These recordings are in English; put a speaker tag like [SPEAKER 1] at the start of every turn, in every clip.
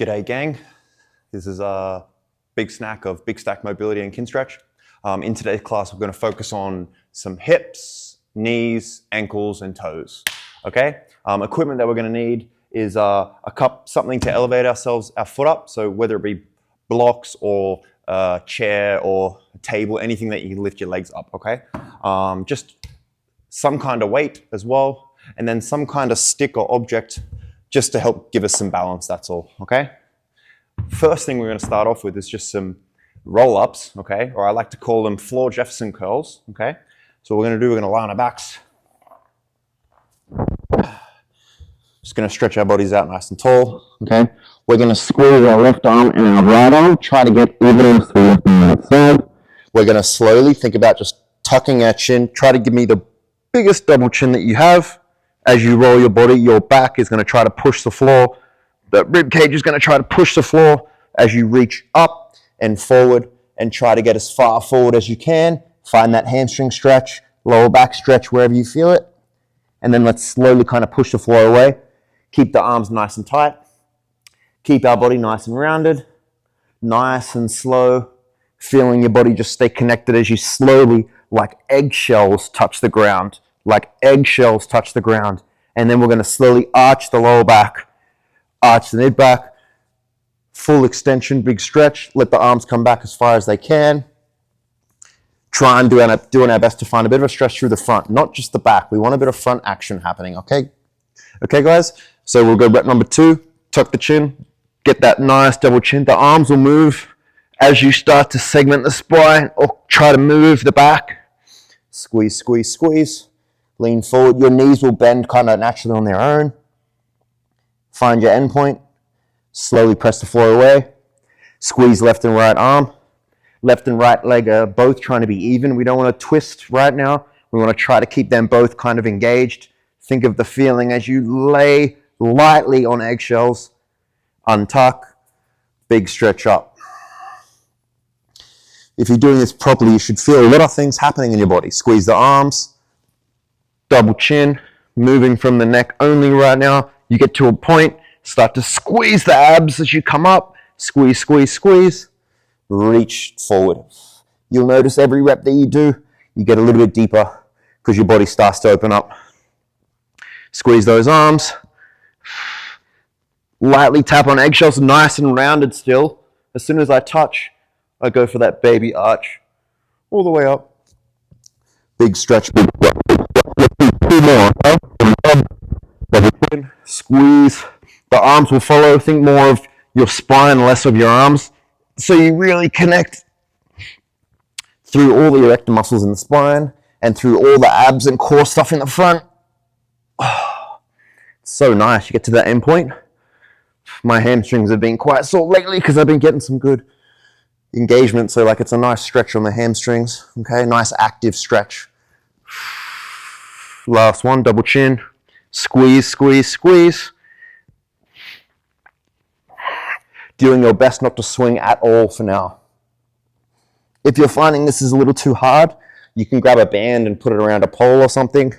[SPEAKER 1] G'day gang, this is a big snack of big stack mobility and kin stretch. In today's class we're going to focus on some hips, knees, ankles and toes. Okay, equipment that we're going to need is a cup, something to elevate our foot up, so whether it be blocks or a chair or a table, anything that you can lift your legs up, okay? Just some kind of weight as well, and then some kind of stick or object just to help give us some balance, that's all, okay? First thing we're going to start off with is just some roll-ups, okay? Or I like to call them floor Jefferson curls, okay? So what we're going to do, we're going to lie on our backs. Just going to stretch our bodies out nice and tall, okay? We're going to squeeze our left arm and our right arm, try to get even with the left and right side. We're going to slowly think about just tucking our chin, try to give me the biggest double chin that you have. As you roll your body, your back is going to try to push the floor. The rib cage is going to try to push the floor as you reach up and forward and try to get as far forward as you can. Find that hamstring stretch, lower back stretch wherever you feel it. And then let's slowly kind of push the floor away. Keep the arms nice and tight. Keep our body nice and rounded. Nice and slow. Feeling your body just stay connected as you slowly, like eggshells, touch the ground. Like eggshells touch the ground. And then we're going to slowly arch the lower back, arch the mid back, full extension, big stretch. Let the arms come back as far as they can. Try and doing our best to find a bit of a stretch through the front, not just the back. We want a bit of front action happening, okay? Okay, guys? So we'll go rep number 2, tuck the chin, get that nice double chin. The arms will move as you start to segment the spine or try to move the back. Squeeze, squeeze, squeeze. Lean forward. Your knees will bend kind of naturally on their own. Find your end point. Slowly press the floor away. Squeeze left and right arm. Left and right leg are both trying to be even. We don't want to twist right now. We want to try to keep them both kind of engaged. Think of the feeling as you lay lightly on eggshells. Untuck. Big stretch up. If you're doing this properly, you should feel a lot of things happening in your body. Squeeze the arms. Double chin, moving from the neck only right now. You get to a point, start to squeeze the abs as you come up. Squeeze, squeeze, squeeze. Reach forward. You'll notice every rep that you do, you get a little bit deeper because your body starts to open up. Squeeze those arms. Lightly tap on eggshells, nice and rounded still. As soon as I touch, I go for that baby arch all the way up. Big stretch, big stretch. More, okay? Squeeze. The arms will follow. Think more of your spine, less of your arms. So you really connect through all the erector muscles in the spine and through all the abs and core stuff in the front. Oh, it's so nice. You get to that end point. My hamstrings have been quite sore lately because I've been getting some good engagement. So like it's a nice stretch on the hamstrings. Okay, nice active stretch. Last one, double chin. Squeeze, squeeze, squeeze. Doing your best not to swing at all for now. If you're finding this is a little too hard, you can grab a band and put it around a pole or something.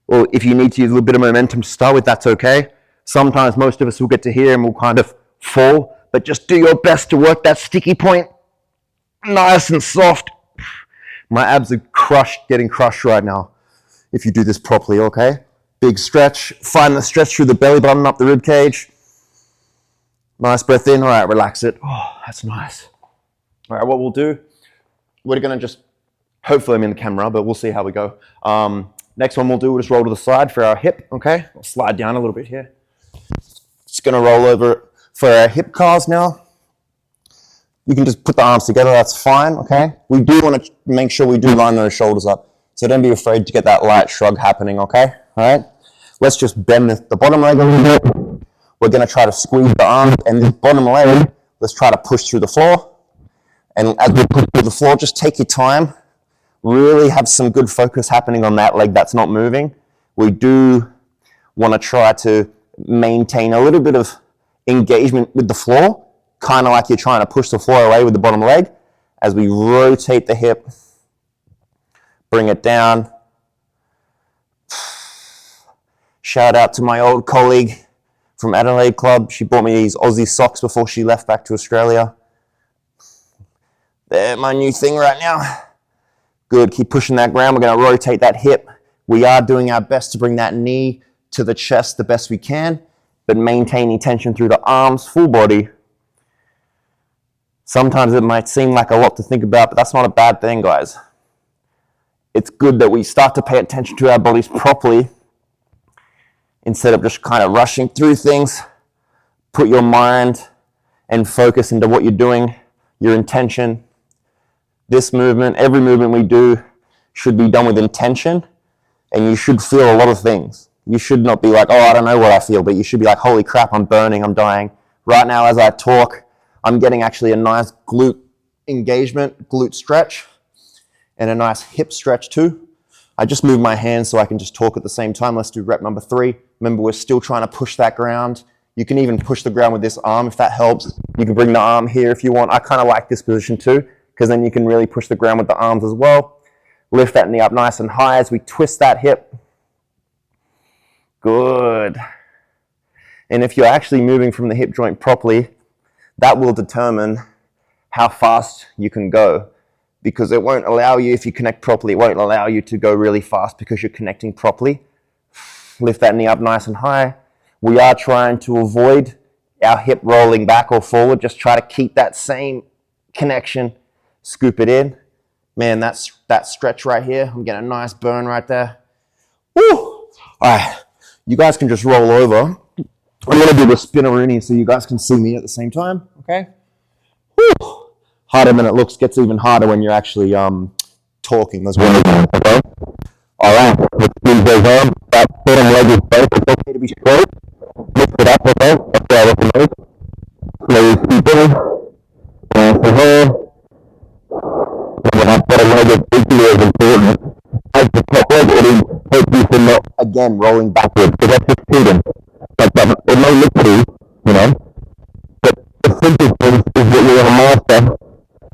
[SPEAKER 1] Or if you need to use a little bit of momentum to start with, that's okay. Sometimes most of us will get to here and we'll kind of fall, but just do your best to work that sticky point nice and soft. My abs are getting crushed right now if you do this properly, okay? Big stretch. Find the stretch through the belly button, up the rib cage. Nice breath in. All right, relax it. Oh, that's nice. All right, what we'll do, we're going to just, hopefully I'm in the camera, but we'll see how we go. Next one we'll do, we'll just roll to the side for our hip, okay? I'll slide down a little bit here. Just going to roll over for our hip cars now. You can just put the arms together, that's fine, okay? We do want to make sure we do line those shoulders up. So don't be afraid to get that light shrug happening, okay? All right? Let's just bend the bottom leg a little bit. We're going to try to squeeze the arm and this bottom leg, let's try to push through the floor. And as we push through the floor, just take your time. Really have some good focus happening on that leg that's not moving. We do want to try to maintain a little bit of engagement with the floor, kind of like you're trying to push the floor away with the bottom leg. As we rotate the hip, bring it down. Shout out to my old colleague from Adelaide Club. She bought me these Aussie socks before she left back to Australia. They're my new thing right now. Good, keep pushing that ground. We're gonna rotate that hip. We are doing our best to bring that knee to the chest the best we can, but maintaining tension through the arms, full body. Sometimes it might seem like a lot to think about, but that's not a bad thing, guys. It's good that we start to pay attention to our bodies properly instead of just kind of rushing through things. Put your mind and focus into what you're doing, your intention. This movement, every movement we do should be done with intention, and you should feel a lot of things. You should not be like, oh, I don't know what I feel, but you should be like, holy crap, I'm burning, I'm dying. Right now as I talk, I'm getting actually a nice glute engagement, glute stretch, and a nice hip stretch too. I just move my hands so I can just talk at the same time. Let's do rep number 3. Remember, we're still trying to push that ground. You can even push the ground with this arm if that helps. You can bring the arm here if you want. I kind of like this position too, because then you can really push the ground with the arms as well. Lift that knee up nice and high as we twist that hip. Good. And if you're actually moving from the hip joint properly, that will determine how fast you can go, because it won't allow you, if you connect properly, it won't allow you to go really fast because you're connecting properly. Lift that knee up nice and high. We are trying to avoid our hip rolling back or forward. Just try to keep that same connection. Scoop it in. Man, that stretch right here, I'm getting a nice burn right there. Woo! All right, you guys can just roll over. I'm gonna do the spinneroonie so you guys can see me at the same time, okay? Woo! Harder than it looks, gets even harder when you're actually talking as well. Okay? All right, let's do those arms. That bottom leg is both. It's okay to be straight. Lift it up, okay? That's what I recommend. Slowly scoop in. Nice and hard. And that bottom leg is equally as important as the top leg. It is hopefully for not, again, rolling backwards, because that's just cheating. Like that, it may look cool, you know, but the simple thing is what you want to master.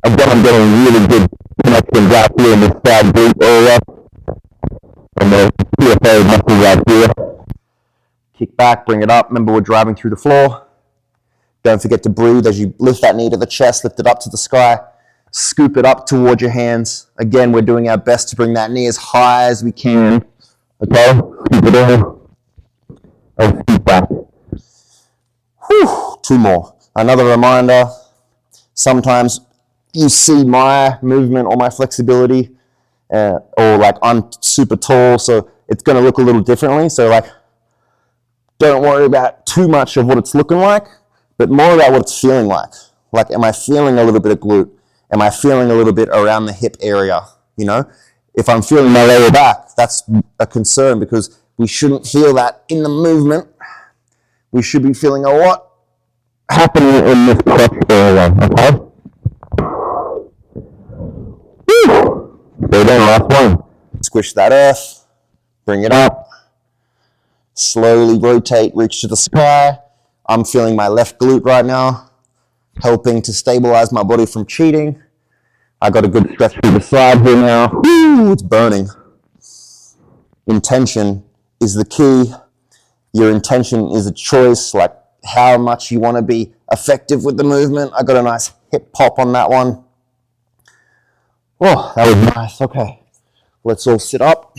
[SPEAKER 1] Again, I'm getting really good connections out here in this side glute area, and the PFA muscles out here. Kick back, bring it up. Remember, we're driving through the floor. Don't forget to breathe as you lift that knee to the chest, lift it up to the sky, scoop it up toward your hands. Again, we're doing our best to bring that knee as high as we can. Okay, scoop it in. And scoop back. Whew, 2 more. Another reminder, sometimes you see my movement or my flexibility, or like I'm super tall, so it's going to look a little differently. So like, don't worry about too much of what it's looking like, but more about what it's feeling like. Like, am I feeling a little bit of glute? Am I feeling a little bit around the hip area? You know, if I'm feeling my lower back, that's a concern, because we shouldn't feel that in the movement. We should be feeling a lot happening in this crotch area, okay? Woo! Go down, last one. Squish that earth, bring it up, slowly rotate, reach to the sky. I'm feeling my left glute right now, helping to stabilize my body from cheating. I got a good stretch through the side here now. Woo! It's burning. Intention is the key. Your intention is a choice, like how much you want to be effective with the movement. I got a nice hip pop on that one. Oh, that was nice. Okay, let's all sit up.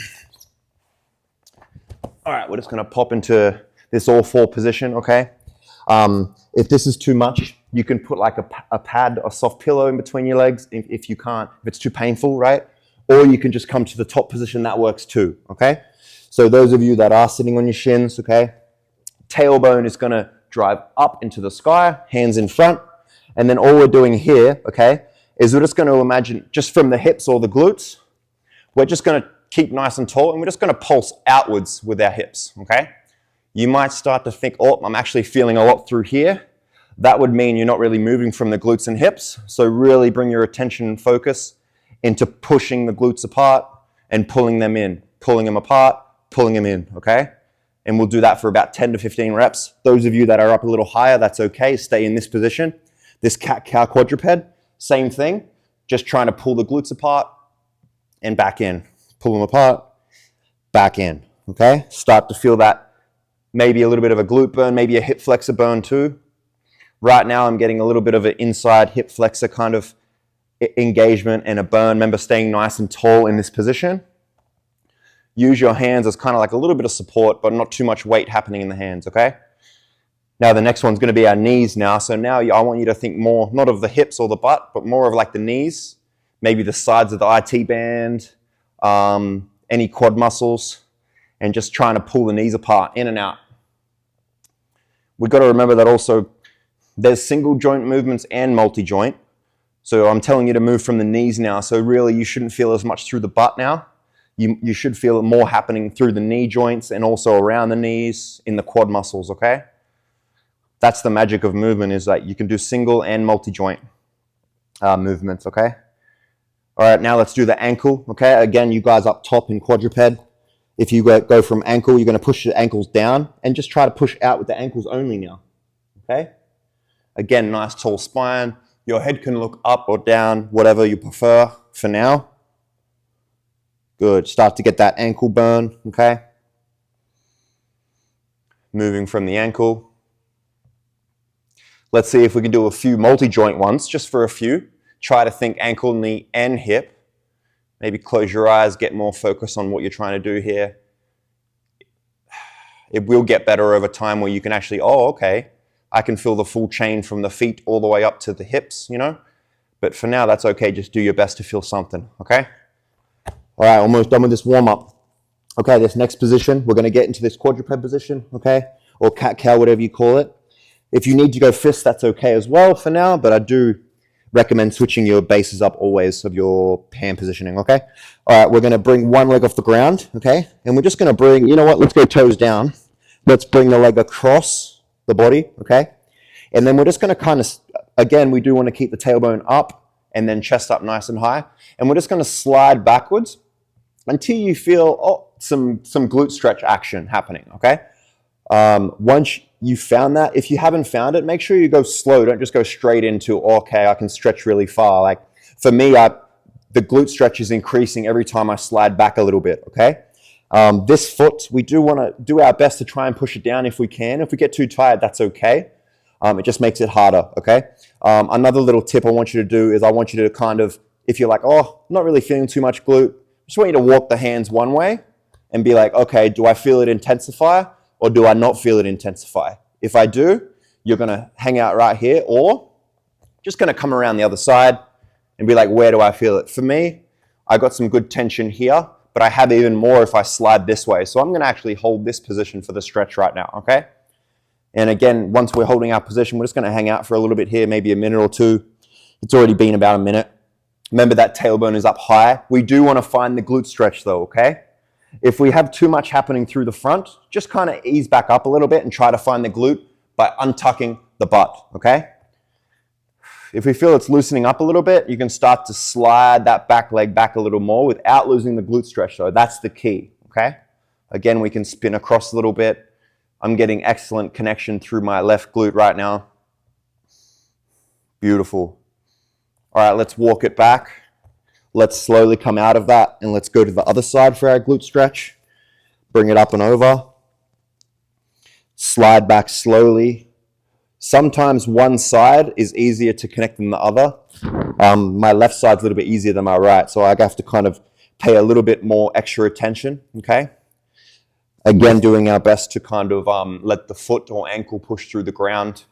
[SPEAKER 1] All right, we're just going to pop into this all 4 position, okay? If this is too much, you can put like a pad, a soft pillow in between your legs if you can't, if it's too painful, right? Or you can just come to the top position, that works too, okay? So those of you that are sitting on your shins, okay, tailbone is going to drive up into the sky, hands in front, and then all we're doing here, okay, is we're just going to imagine just from the hips or the glutes, we're just going to keep nice and tall, and we're just going to pulse outwards with our hips, okay? You might start to think, oh, I'm actually feeling a lot through here. That would mean you're not really moving from the glutes and hips, so really bring your attention and focus into pushing the glutes apart and pulling them in, pulling them apart, pulling them in, okay? And we'll do that for about 10 to 15 reps. Those of you that are up a little higher, that's okay. Stay in this position. This cat-cow quadruped, same thing. Just trying to pull the glutes apart and back in. Pull them apart, back in, okay? Start to feel that maybe a little bit of a glute burn, maybe a hip flexor burn too. Right now I'm getting a little bit of an inside hip flexor kind of engagement and a burn. Remember, staying nice and tall in this position. Use your hands as kind of like a little bit of support, but not too much weight happening in the hands, okay? Now the next one's going to be our knees now. So now I want you to think more, not of the hips or the butt, but more of like the knees, maybe the sides of the IT band, any quad muscles, and just trying to pull the knees apart, in and out. We've got to remember that also there's single joint movements and multi-joint. So I'm telling you to move from the knees now. So really you shouldn't feel as much through the butt now. You should feel it more happening through the knee joints and also around the knees in the quad muscles, okay? That's the magic of movement, is that you can do single and multi-joint movements, okay? All right, now let's do the ankle, okay? Again, you guys up top in quadruped. If you go from ankle, you're going to push the ankles down and just try to push out with the ankles only now, okay? Again, nice tall spine. Your head can look up or down, whatever you prefer for now. Good. Start to get that ankle burn, okay? Moving from the ankle. Let's see if we can do a few multi-joint ones, just for a few. Try to think ankle, knee, and hip. Maybe close your eyes, get more focus on what you're trying to do here. It will get better over time where you can actually, oh, okay, I can feel the full chain from the feet all the way up to the hips, you know? But for now, that's okay. Just do your best to feel something, okay? All right, almost done with this warm-up. Okay, this next position, we're going to get into this quadruped position, okay? Or cat-cow, whatever you call it. If you need to go fist, that's okay as well for now, but I do recommend switching your bases up always of your hand positioning, okay? All right, we're going to bring one leg off the ground, okay? And we're just going to bring, you know what, let's go toes down. Let's bring the leg across the body, okay? And then we're just going to kind of, again, we do want to keep the tailbone up and then chest up nice and high. And we're just going to slide backwards until you feel some glute stretch action happening, okay? Once you found that, if you haven't found it, make sure you go slow. Don't just go straight into, okay, I can stretch really far. Like for me, the glute stretch is increasing every time I slide back a little bit, okay? This foot, we do want to do our best to try and push it down if we can. If we get too tired, that's okay. It just makes it harder, okay? Another little tip I want you to do is I want you to kind of, if you're like, oh, not really feeling too much glute, just want you to walk the hands one way and be like, okay, do I feel it intensify or do I not feel it intensify? If I do, you're going to hang out right here, or just going to come around the other side and be like, where do I feel it? For me, I got some good tension here, but I have even more if I slide this way. So I'm going to actually hold this position for the stretch right now, okay? And again, once we're holding our position, we're just going to hang out for a little bit here, maybe a minute or two. It's already been about a minute. Remember that tailbone is up high. We do want to find the glute stretch though, okay? If we have too much happening through the front, just kind of ease back up a little bit and try to find the glute by untucking the butt, okay? If we feel it's loosening up a little bit, you can start to slide that back leg back a little more without losing the glute stretch though. That's the key, okay? Again, we can spin across a little bit. I'm getting excellent connection through my left glute right now. Beautiful. All right, let's walk it back. Let's slowly come out of that and let's go to the other side for our glute stretch. Bring it up and over. Slide back slowly. Sometimes one side is easier to connect than the other. My left side's a little bit easier than my right, so I have to kind of pay a little bit more extra attention, okay? Again, doing our best to kind of let the foot or ankle push through the ground.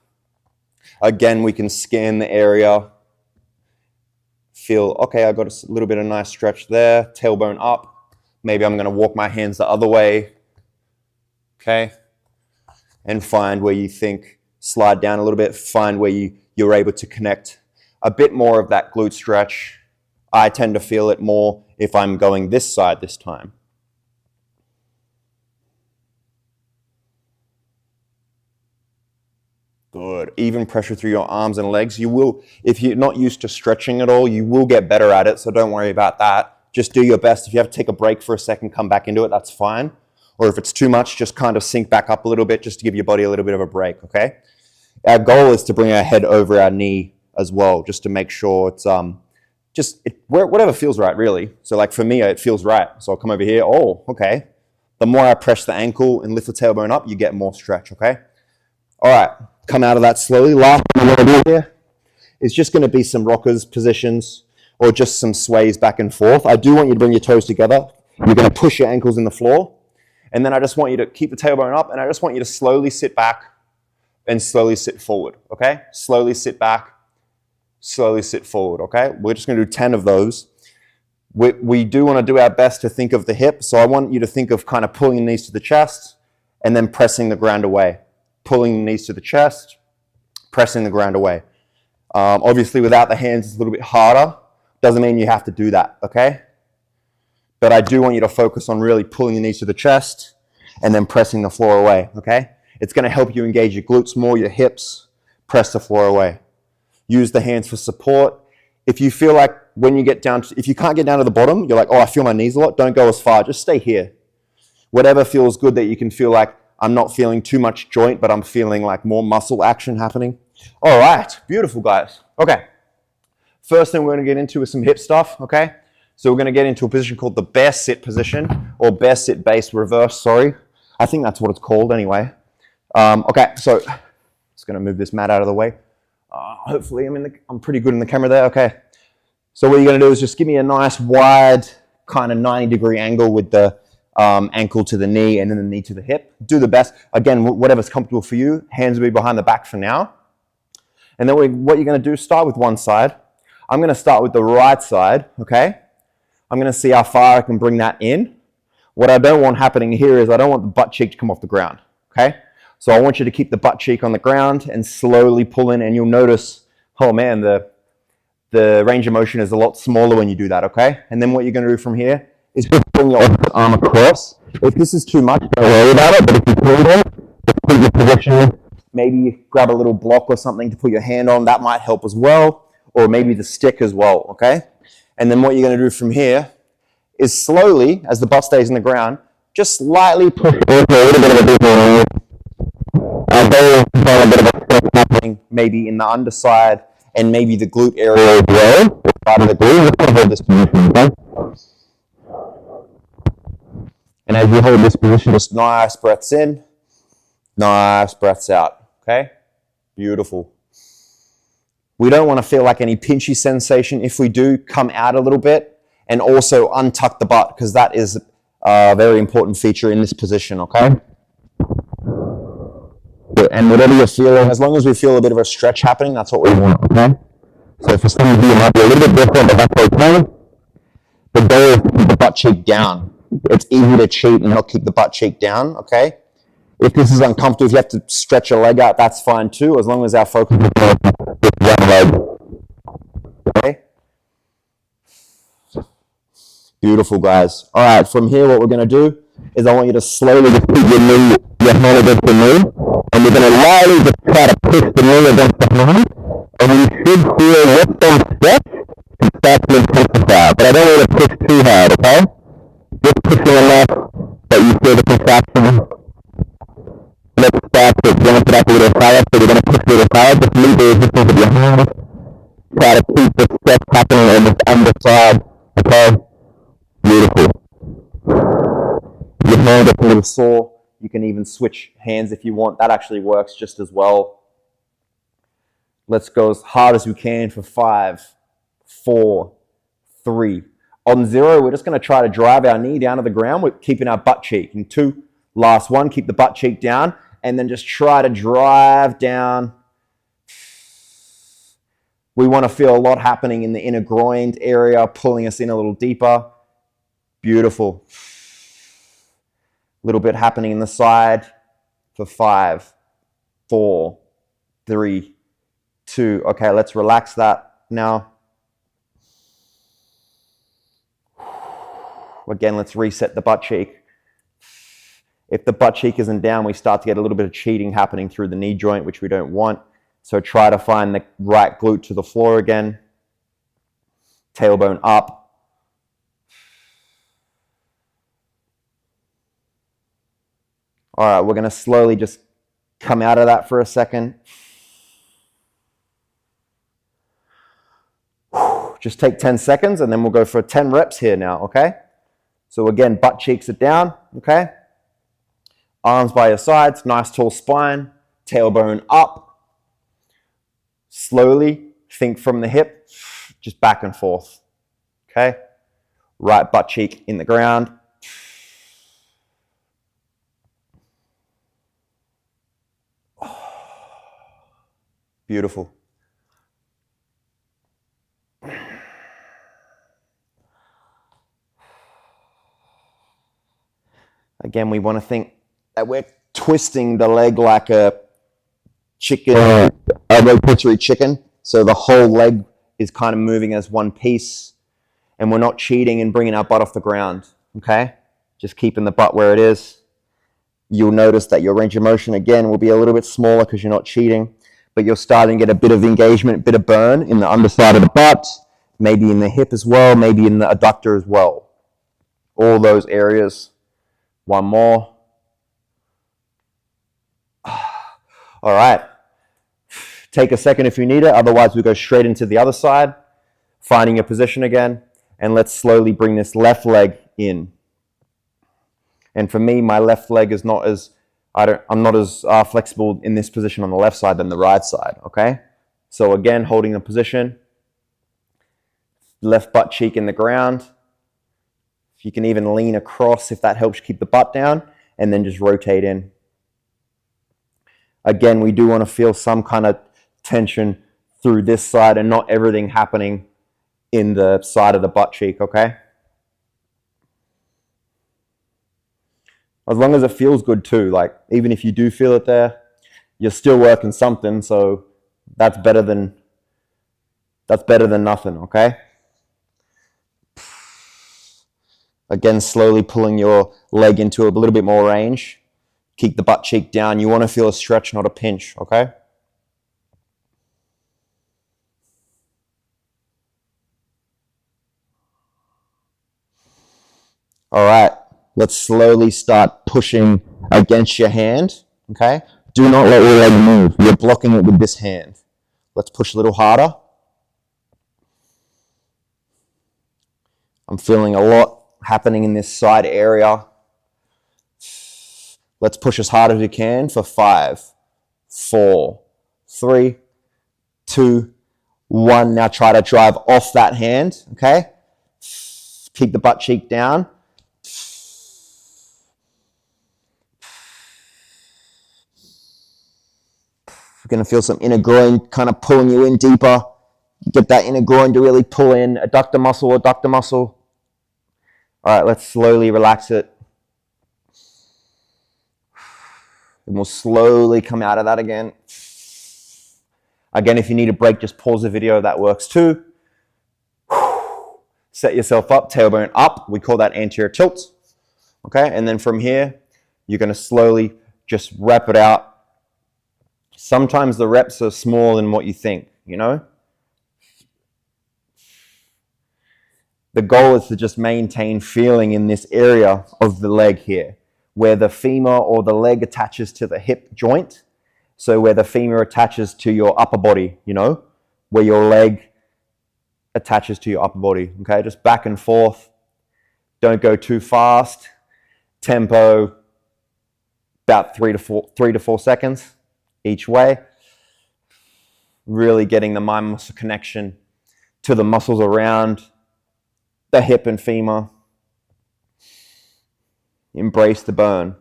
[SPEAKER 1] Again, we can scan the area. Feel, okay, I got a little bit of nice stretch there, tailbone up. Maybe I'm going to walk my hands the other way, okay? And find where you think, slide down a little bit, find where you're able to connect a bit more of that glute stretch. I tend to feel it more if I'm going this side this time. Good. Even pressure through your arms and legs. You will, if you're not used to stretching at all, you will get better at it, so don't worry about that. Just do your best. If you have to take a break for a second, come back into it, that's fine. Or if it's too much, just kind of sink back up a little bit just to give your body a little bit of a break, okay? Our goal is to bring our head over our knee as well, just to make sure it's whatever feels right, really. So like for me, it feels right. So I'll come over here. Oh, okay. The more I press the ankle and lift the tailbone up, you get more stretch, okay? All right, come out of that slowly. Last thing I'm gonna do here is just gonna be some rockers positions or just some sways back and forth. I do want you to bring your toes together. You're gonna push your ankles in the floor. And then I just want you to keep the tailbone up, and I just want you to slowly sit back and slowly sit forward, okay? Slowly sit back, slowly sit forward, okay? We're just gonna do 10 of those. We do wanna do our best to think of the hip, so I want you to think of kind of pulling the knees to the chest and then pressing the ground away. Pulling the knees to the chest, pressing the ground away. Obviously, without the hands, it's a little bit harder. Doesn't mean you have to do that, okay? But I do want you to focus on really pulling the knees to the chest and then pressing the floor away, okay? It's gonna help you engage your glutes more, your hips, press the floor away. Use the hands for support. If you feel like when you get down, if you can't get down to the bottom, you're like, oh, I feel my knees a lot, don't go as far, just stay here. Whatever feels good that you can feel like, I'm not feeling too much joint, but I'm feeling like more muscle action happening. All right, beautiful guys. Okay, first thing we're gonna get into is some hip stuff, okay? So we're gonna get into a position called the bear sit position, or bear sit base reverse, sorry. I think that's what it's called anyway. Okay, so just gonna move this mat out of the way. Hopefully I'm pretty good in the camera there, okay. So what you're gonna do is just give me a nice wide kind of 90-degree angle with the ankle to the knee and then the knee to the hip. Do the best. Again, whatever's comfortable for you. Hands will be behind the back for now. And then what you're gonna do, start with one side. I'm gonna start with the right side, okay? I'm gonna see how far I can bring that in. What I don't want happening here is I don't want the butt cheek to come off the ground, okay? So I want you to keep the butt cheek on the ground and slowly pull in, and you'll notice, oh man, the range of motion is a lot smaller when you do that, okay? And then what you're gonna do from here is just bring your arm across. If this is too much, don't worry about it, but if you pull it, just put your position. Maybe grab a little block or something to put your hand on, that might help as well, or maybe the stick as well, okay? And then what you're gonna do from here is slowly, as the butt stays in the ground, just slightly push into a little bit of a deeper a bit of a stretch happening, maybe in the underside and maybe the glute area as well. Part of the glute. Let's gonna hold this position, okay? And as you hold this position, just nice breaths in, nice breaths out, okay? Beautiful. We don't want to feel like any pinchy sensation. If we do, come out a little bit and also untuck the butt, because that is a very important feature in this position, okay? And whatever you're feeling, as long as we feel a bit of a stretch happening, that's what we want, okay? So for some of you, it might be a little bit different, but that's okay. The goal is to keep the butt cheek down. It's easy to cheat and not keep the butt cheek down, okay? If this is uncomfortable, if you have to stretch your leg out, that's fine too, as long as our focus is on one leg. Okay? Beautiful, guys. All right, from here, what we're going to do is I want you to slowly just put your hand against the knee, and you're going to lightly just try to push the knee against the hand, and you should feel what's on stretch and start to intensify. But I don't want to push too hard, okay? Just pushing enough that you feel the contraction. Let's start to jump it up a little higher, so we're going to push a little higher. Just leave the resistance of your hand. Try to keep the stretch happening on this underside, okay? Beautiful. Your hand gets a little sore. You can even switch hands if you want. That actually works just as well. Let's go as hard as we can for 5, 4, 3. On 0, we're just going to try to drive our knee down to the ground. We're keeping our butt cheek. In 2, last 1, keep the butt cheek down, and then just try to drive down. We want to feel a lot happening in the inner groin area, pulling us in a little deeper. Beautiful. A little bit happening in the side for 5, 4, 3, 2. Okay, let's relax that now. Again, let's reset the butt cheek. If the butt cheek isn't down, we start to get a little bit of cheating happening through the knee joint, which we don't want. So try to find the right glute to the floor again. Tailbone up. All right, we're going to slowly just come out of that for a second. Just take 10 seconds and then we'll go for 10 reps here now, okay? So again, butt cheeks are down, okay? Arms by your sides, nice tall spine, tailbone up. Slowly think from the hip, just back and forth. Okay? Right butt cheek in the ground. Beautiful. Again, we want to think that we're twisting the leg like a chicken, a rotisserie chicken. So the whole leg is kind of moving as one piece, and we're not cheating and bringing our butt off the ground. Okay? Just keeping the butt where it is. You'll notice that your range of motion, again, will be a little bit smaller because you're not cheating, but you're starting to get a bit of engagement, a bit of burn in the underside of the butt, maybe in the hip as well, maybe in the adductor as well. All those areas. One more. All right. Take a second if you need it. Otherwise, we go straight into the other side, finding your position again. And let's slowly bring this left leg in. And for me, my left leg is not as, I'm not as flexible in this position on the left side than the right side, okay? So again, holding the position. Left butt cheek in the ground. You can even lean across if that helps keep the butt down, and then just rotate in. Again, we do want to feel some kind of tension through this side and not everything happening in the side of the butt cheek, okay? As long as it feels good too, like even if you do feel it there, you're still working something, so that's better than nothing, okay? Again, slowly pulling your leg into a little bit more range. Keep the butt cheek down. You want to feel a stretch, not a pinch, okay? All right, let's slowly start pushing against your hand, okay? Do not let your leg move. You're blocking it with this hand. Let's push a little harder. I'm feeling a lot happening in this side area. Let's push as hard as we can for 5, 4, 3, 2, 1. Now try to drive off that hand, okay? Keep the butt cheek down. You're going to feel some inner groin kind of pulling you in deeper. Get that inner groin to really pull in, adductor muscle. All right, let's slowly relax it. And we'll slowly come out of that again. Again, if you need a break, just pause the video. That works too. Set yourself up, tailbone up. We call that anterior tilt. Okay, and then from here, you're going to slowly just rep it out. Sometimes the reps are smaller than what you think, you know? The goal is to just maintain feeling in this area of the leg here, where the femur or the leg attaches to the hip joint. So where the femur attaches to your upper body, you know, where your leg attaches to your upper body, okay? Just back and forth. Don't go too fast. Tempo, about 3 to 4 seconds each way. Really getting the mind muscle connection to the muscles around the hip and femur. Embrace the burn.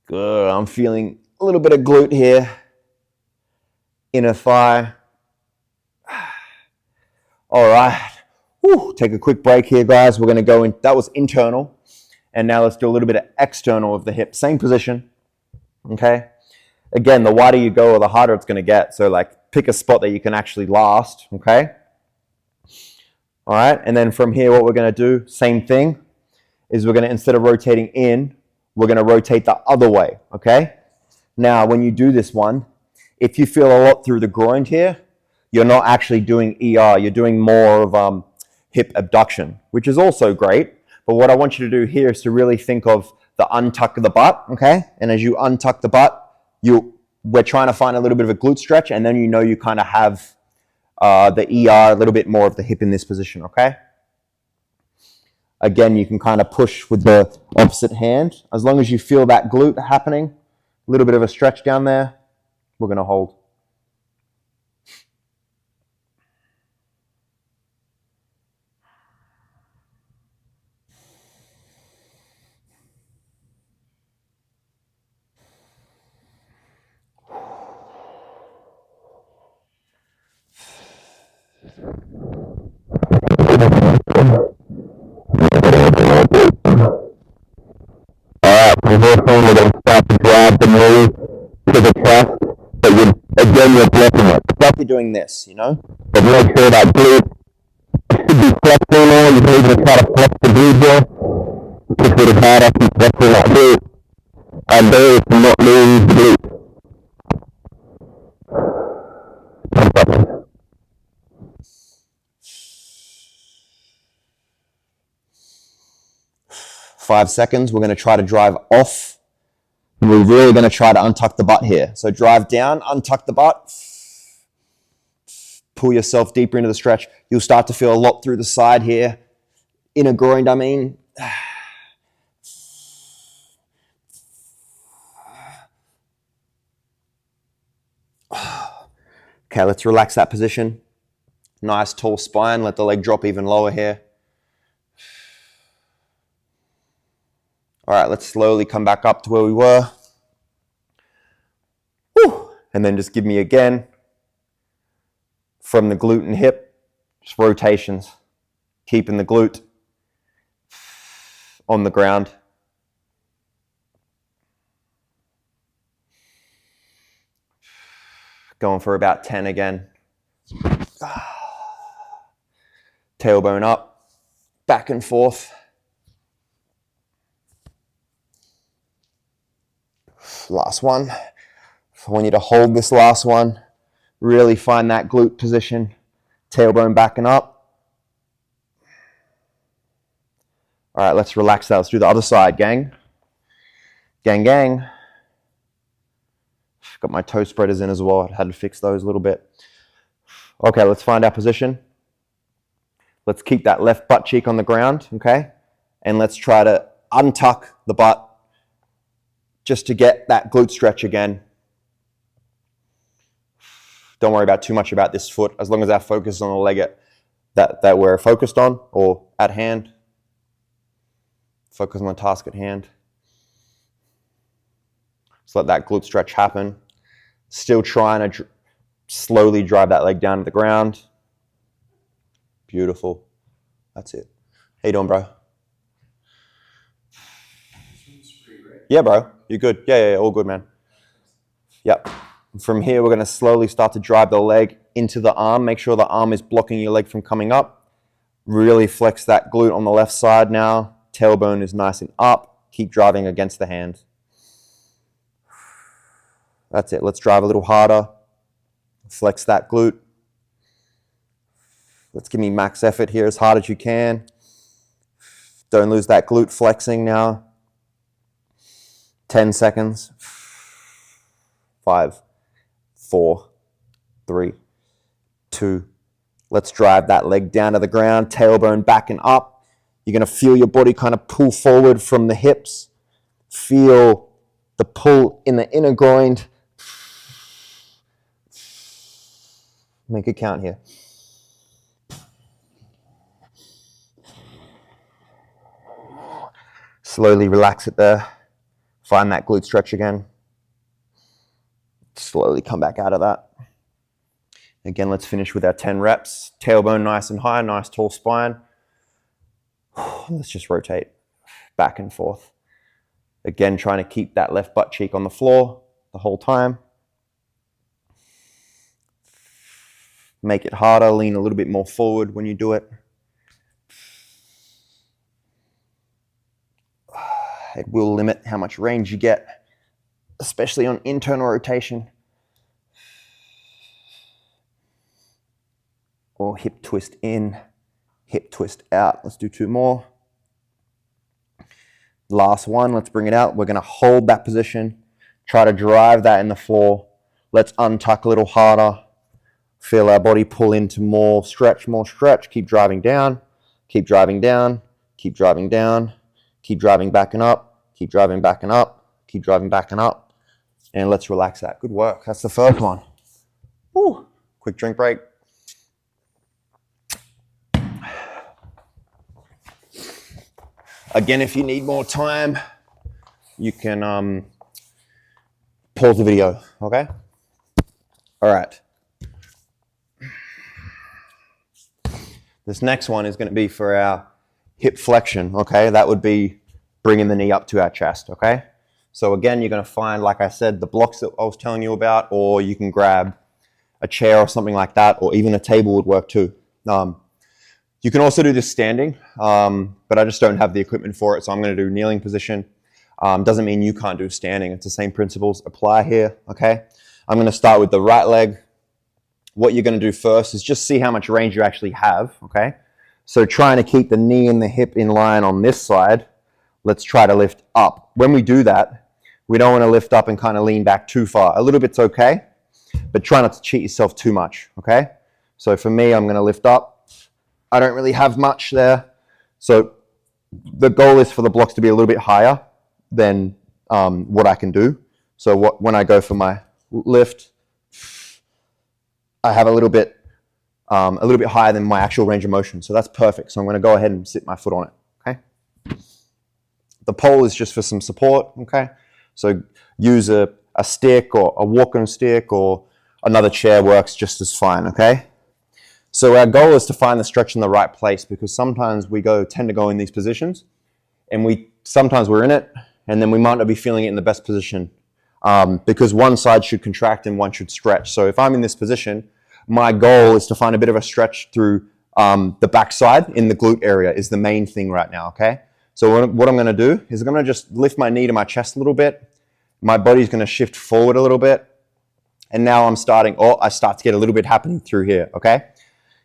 [SPEAKER 1] Good. I'm feeling a little bit of glute here. Inner thigh. All right. Whew. Take a quick break here, guys. We're going to go in. That was internal. And now let's do a little bit of external of the hip. Same position. Okay. Again, the wider you go, the harder it's going to get. So like pick a spot that you can actually last. Okay. All right. And then from here, what we're going to do, same thing, is we're going to, instead of rotating in, we're going to rotate the other way. Okay. Now, when you do this one, if you feel a lot through the groin here, you're not actually doing ER. You're doing more of hip abduction, which is also great. But what I want you to do here is to really think of the untuck of the butt, okay? And as you untuck the butt, we're trying to find a little bit of a glute stretch, and then you know you kind of have the ER, a little bit more of the hip in this position, okay? Again, you can kind of push with the opposite hand. As long as you feel that glute happening, a little bit of a stretch down there, we're going to hold. We're going to start to drive the knee to the chest, but you're blocking it. It's like you're doing this, you know? But make sure that glute should be flexing now. You can even try to flex the glute here. Just really hard as you flexing that glute. And there is not lose the glute. 10 seconds. 5 seconds. We're going to try to drive off. We're really going to try to untuck the butt here. So drive down, untuck the butt. Pull yourself deeper into the stretch. You'll start to feel a lot through the side here. Inner groin, I mean. Okay, let's relax that position. Nice tall spine. Let the leg drop even lower here. All right, let's slowly come back up to where we were. Woo. And then just give me again, from the glute and hip, just rotations. Keeping the glute on the ground. Going for about 10 again. Tailbone up, back and forth. Last one. I want you to hold this last one. Really find that glute position. Tailbone backing up. All right, let's relax that. Let's do the other side, gang. Gang, gang. Got my toe spreaders in as well. I had to fix those a little bit. Okay, let's find our position. Let's keep that left butt cheek on the ground, okay? And let's try to untuck the butt just to get that glute stretch again. Don't worry about too much about this foot, as long as our focus is on the leg that we're focused on or at hand. Focus on the task at hand. Just let that glute stretch happen. Still trying to slowly drive that leg down to the ground. Beautiful. That's it. How you doing, bro? Yeah, bro. You're good. Yeah, all good, man. Yep. From here, we're going to slowly start to drive the leg into the arm. Make sure the arm is blocking your leg from coming up. Really flex that glute on the left side now. Tailbone is nice and up. Keep driving against the hand. That's it. Let's drive a little harder. Flex that glute. Let's give me max effort here as hard as you can. Don't lose that glute flexing now. 10 seconds. 5, 4, 3, 2. Let's drive that leg down to the ground. Tailbone back and up. You're going to feel your body kind of pull forward from the hips. Feel the pull in the inner groin. Make it count here. Slowly relax it there. Find that glute stretch again. Slowly come back out of that. Again, let's finish with our 10 reps. Tailbone nice and high, nice tall spine. Let's just rotate back and forth. Again, trying to keep that left butt cheek on the floor the whole time. Make it harder, lean a little bit more forward when you do it. It will limit how much range you get, especially on internal rotation. Or hip twist in, hip twist out. Let's do 2 more. Last one, let's bring it out. We're going to hold that position. Try to drive that in the floor. Let's untuck a little harder. Feel our body pull into more stretch, more stretch. Keep driving down. Keep driving down. keep driving down, keep driving back and up, keep driving back and up, keep driving back and up, and let's relax that. Good work. That's the first one. Woo. Quick drink break. Again, if you need more time, you can pause the video, okay? All right. This next one is going to be for our hip flexion, okay? That would be bringing the knee up to our chest, okay? So again, you're going to find, like I said, the blocks that I was telling you about, or you can grab a chair or something like that, or even a table would work too. You can also do this standing, but I just don't have the equipment for it, so I'm going to do kneeling position. Doesn't mean you can't do standing. It's the same principles apply here, okay? I'm going to start with the right leg. What you're going to do first is just see how much range you actually have, okay? So trying to keep the knee and the hip in line on this side, let's try to lift up. When we do that, we don't want to lift up and kind of lean back too far. A little bit's okay, but try not to cheat yourself too much, okay? So for me, I'm going to lift up. I don't really have much there. So the goal is for the blocks to be a little bit higher than what I can do. So when I go for my lift, I have a little bit higher than my actual range of motion. So that's perfect. So I'm going to go ahead and sit my foot on it, okay? The pole is just for some support, okay? So use a stick or a walking stick, or another chair works just as fine, okay? So our goal is to find the stretch in the right place, because sometimes we tend to go in these positions, and sometimes we're in it, and then we might not be feeling it in the best position, because one side should contract and one should stretch. So if I'm in this position, my goal is to find a bit of a stretch through the backside in the glute area is the main thing right now, okay? So what I'm going to do is I'm going to just lift my knee to my chest a little bit. My body's going to shift forward a little bit. And now I start to get a little bit happening through here, okay?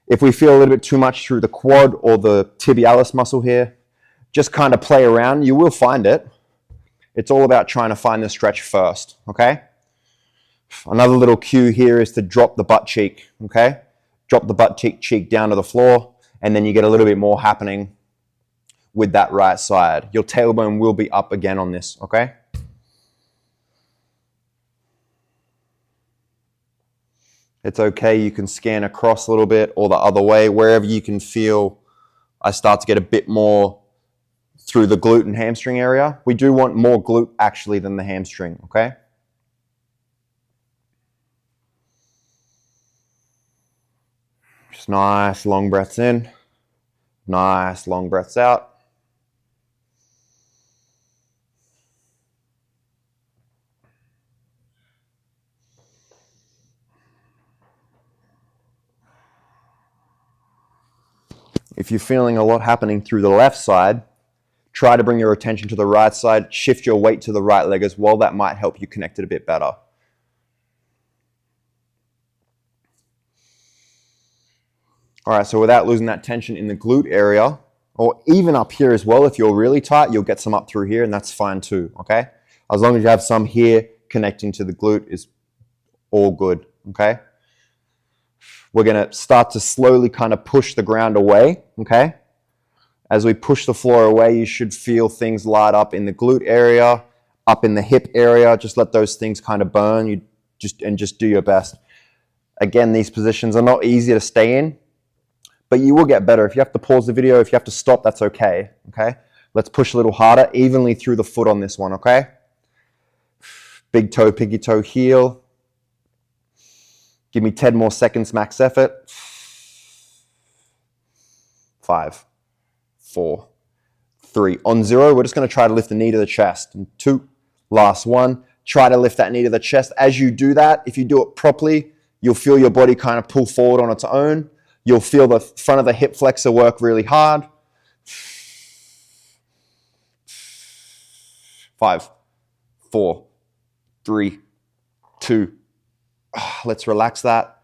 [SPEAKER 1] If we feel a little bit too much through the quad or the tibialis muscle here, just kind of play around. You will find it. It's all about trying to find the stretch first, okay? Another little cue here is to drop the butt cheek, okay? Drop the butt cheek down to the floor, and then you get a little bit more happening with that right side. Your tailbone will be up again on this, okay? It's okay, you can scan across a little bit or the other way, wherever you can feel I start to get a bit more through the glute and hamstring area. We do want more glute actually than the hamstring, okay? Just nice long breaths in, nice long breaths out. If you're feeling a lot happening through the left side, try to bring your attention to the right side, shift your weight to the right leg as well. That might help you connect it a bit better. All right, so without losing that tension in the glute area, or even up here as well, if you're really tight, you'll get some up through here, and that's fine too, okay? As long as you have some here connecting to the glute is all good, okay? We're gonna start to slowly kind of push the ground away, okay? As we push the floor away, you should feel things light up in the glute area, up in the hip area. Just let those things kind of burn. Just do your best. Again, these positions are not easy to stay in, but you will get better. If you have to pause the video, if you have to stop, that's okay, okay? Let's push a little harder, evenly through the foot on this one, okay? Big toe, pinky toe, heel. Give me 10 more seconds, max effort. 5, 4, 3. On 0, we're just going to try to lift the knee to the chest. And 2, last 1. Try to lift that knee to the chest. As you do that, if you do it properly, you'll feel your body kind of pull forward on its own. You'll feel the front of the hip flexor work really hard. 5, 4, 3, 2. Let's relax that.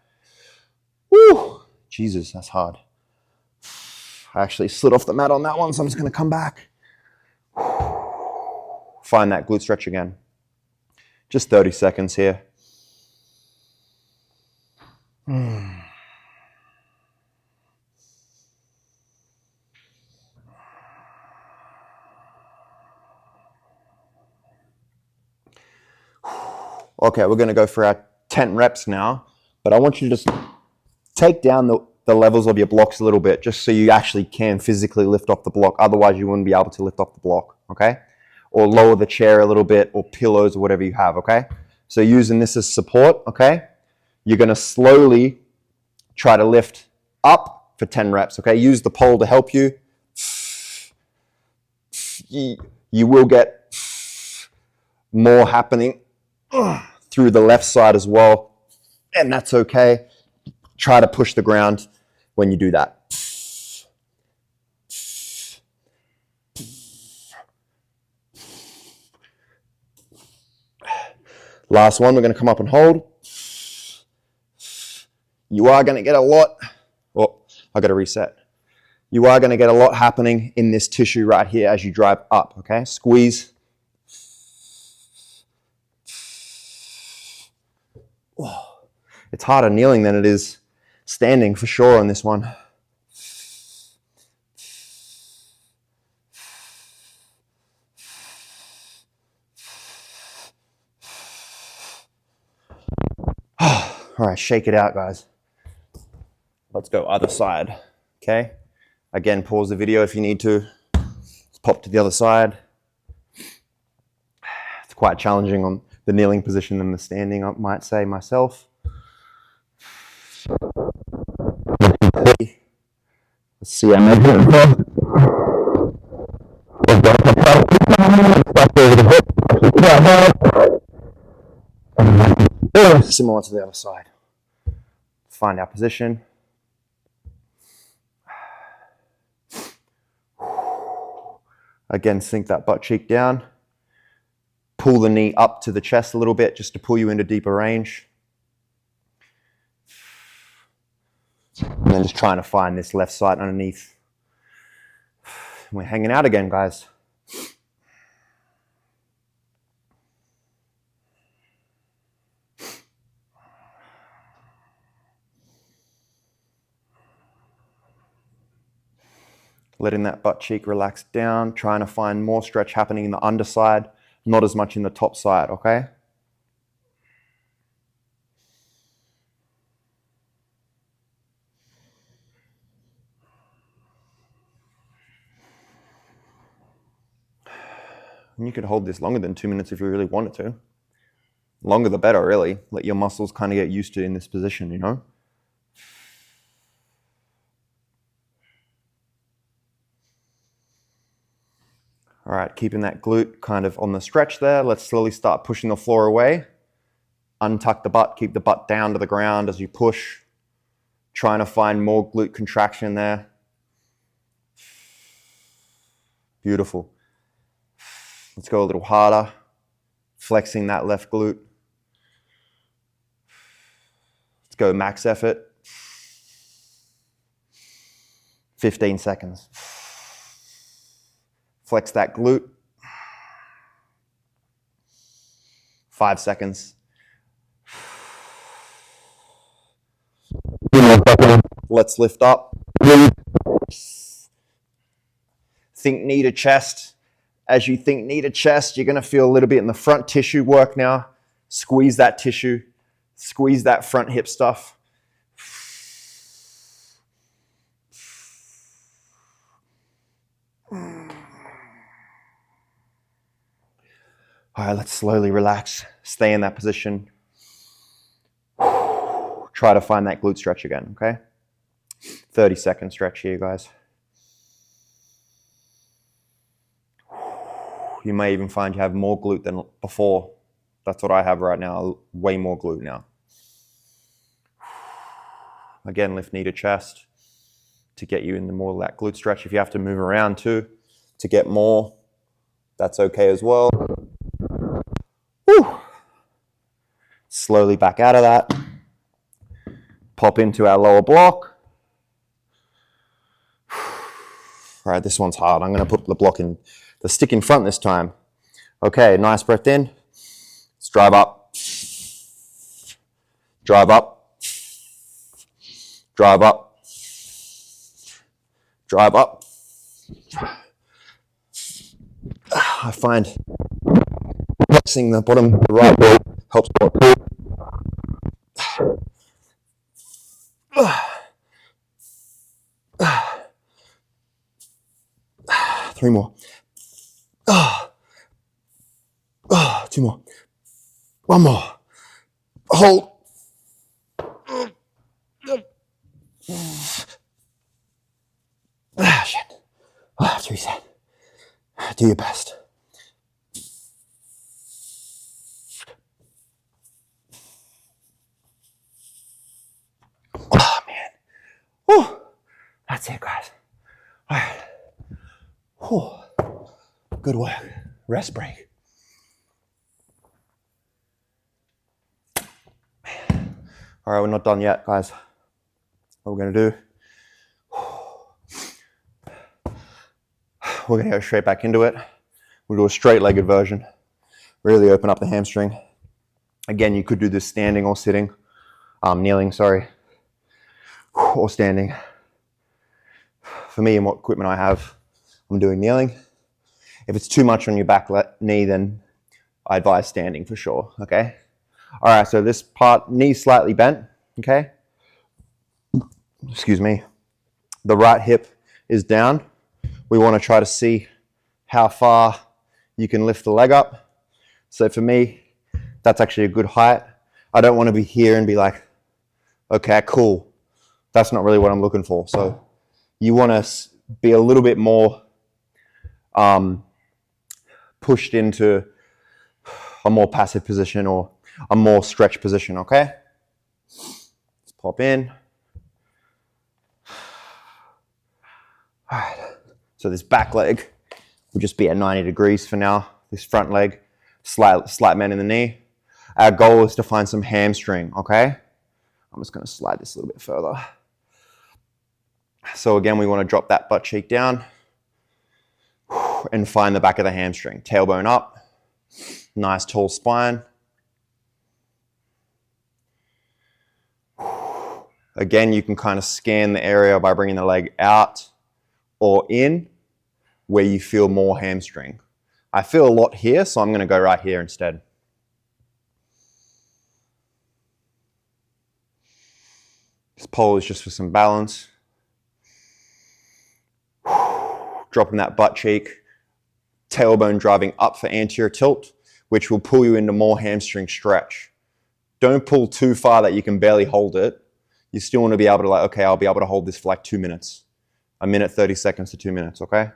[SPEAKER 1] Woo! Jesus, that's hard. I actually slid off the mat on that one, so I'm just going to come back. Find that glute stretch again. Just 30 seconds here. Okay, we're going to go for our 10 reps now, but I want you to just take down the levels of your blocks a little bit, just so you actually can physically lift off the block. Otherwise, you wouldn't be able to lift off the block, okay? Or lower the chair a little bit, or pillows, or whatever you have, okay? So using this as support, okay? You're going to slowly try to lift up for 10 reps, okay? Use the pole to help you. You will get more happening through the left side as well, and that's okay. Try to push the ground when you do that. Last one, we're going to come up and hold. You are going to get a lot. Oh, I got to reset. You are going to get a lot happening in this tissue right here as you drive up, okay? Squeeze. Oh, it's harder kneeling than it is standing for sure on this one. All right, shake it out, guys. Let's go other side, okay? Again, pause the video if you need to. Let's pop to the other side. It's quite challenging on the kneeling position than the standing, I might say myself. Let's see, I measure it first. Similar to the other side. Find our position. Again, sink that butt cheek down. Pull the knee up to the chest a little bit just to pull you into deeper range. And then just trying to find this left side underneath. We're hanging out again, guys. Letting that butt cheek relax down, trying to find more stretch happening in the underside, not as much in the top side, okay? And you could hold this longer than 2 minutes if you really wanted to. Longer the better, really. Let your muscles kind of get used to in this position, you know? All right, keeping that glute kind of on the stretch there. Let's slowly start pushing the floor away. Untuck the butt, keep the butt down to the ground as you push. Trying to find more glute contraction there. Beautiful. Let's go a little harder. Flexing that left glute. Let's go max effort. 15 seconds. Flex that glute. 5 seconds. Let's lift up. Think knee to chest. As you think knee to chest, you're going to feel a little bit in the front tissue work now. Squeeze that tissue. Squeeze that front hip stuff. All right, let's slowly relax. Stay in that position. Try to find that glute stretch again, okay? 30-second stretch here, guys. You may even find you have more glute than before. That's what I have right now, way more glute now. Again, lift knee to chest to get you into more of that glute stretch. If you have to move around too to get more, that's okay as well. Whew. Slowly back out of that. Pop into our lower block. All right, this one's hard. I'm going to put the block in, the stick in front this time. Okay, nice breath in. Let's drive up. Drive up. Drive up. Drive up. I find flexing the bottom right Helps a lot. 3 more. 2 more. 1 more. Hold. Shit. I have to reset. Do your best. Oh, man. Whew. That's it, guys. All right. Whew. Good work. Rest break. All right, we're not done yet, guys. What we're going to do, we're going to go straight back into it. We'll do a straight-legged version. Really open up the hamstring. Again, you could do this standing or sitting. Kneeling, sorry. Or standing. For me and what equipment I have, I'm doing kneeling. If it's too much on your back knee, then I advise standing for sure, okay? All right, so this part, knee slightly bent, okay? Excuse me. The right hip is down. We want to try to see how far you can lift the leg up. So for me, that's actually a good height. I don't want to be here and be like, okay, cool. That's not really what I'm looking for. So you want to be a little bit more pushed into a more passive position or a more stretch position, okay? Let's pop in. All right. So this back leg will just be at 90 degrees for now. This front leg, slight bend in the knee. Our goal is to find some hamstring, okay? I'm just going to slide this a little bit further. So again, we want to drop that butt cheek down and find the back of the hamstring. Tailbone up, nice tall spine. Again, you can kind of scan the area by bringing the leg out or in where you feel more hamstring. I feel a lot here, so I'm going to go right here instead. This pole is just for some balance. Dropping that butt cheek, tailbone driving up for anterior tilt, which will pull you into more hamstring stretch. Don't pull too far that you can barely hold it. You still want to be able to okay, I'll be able to hold this for like 2 minutes. 1 minute, 30 seconds to 2 minutes, okay?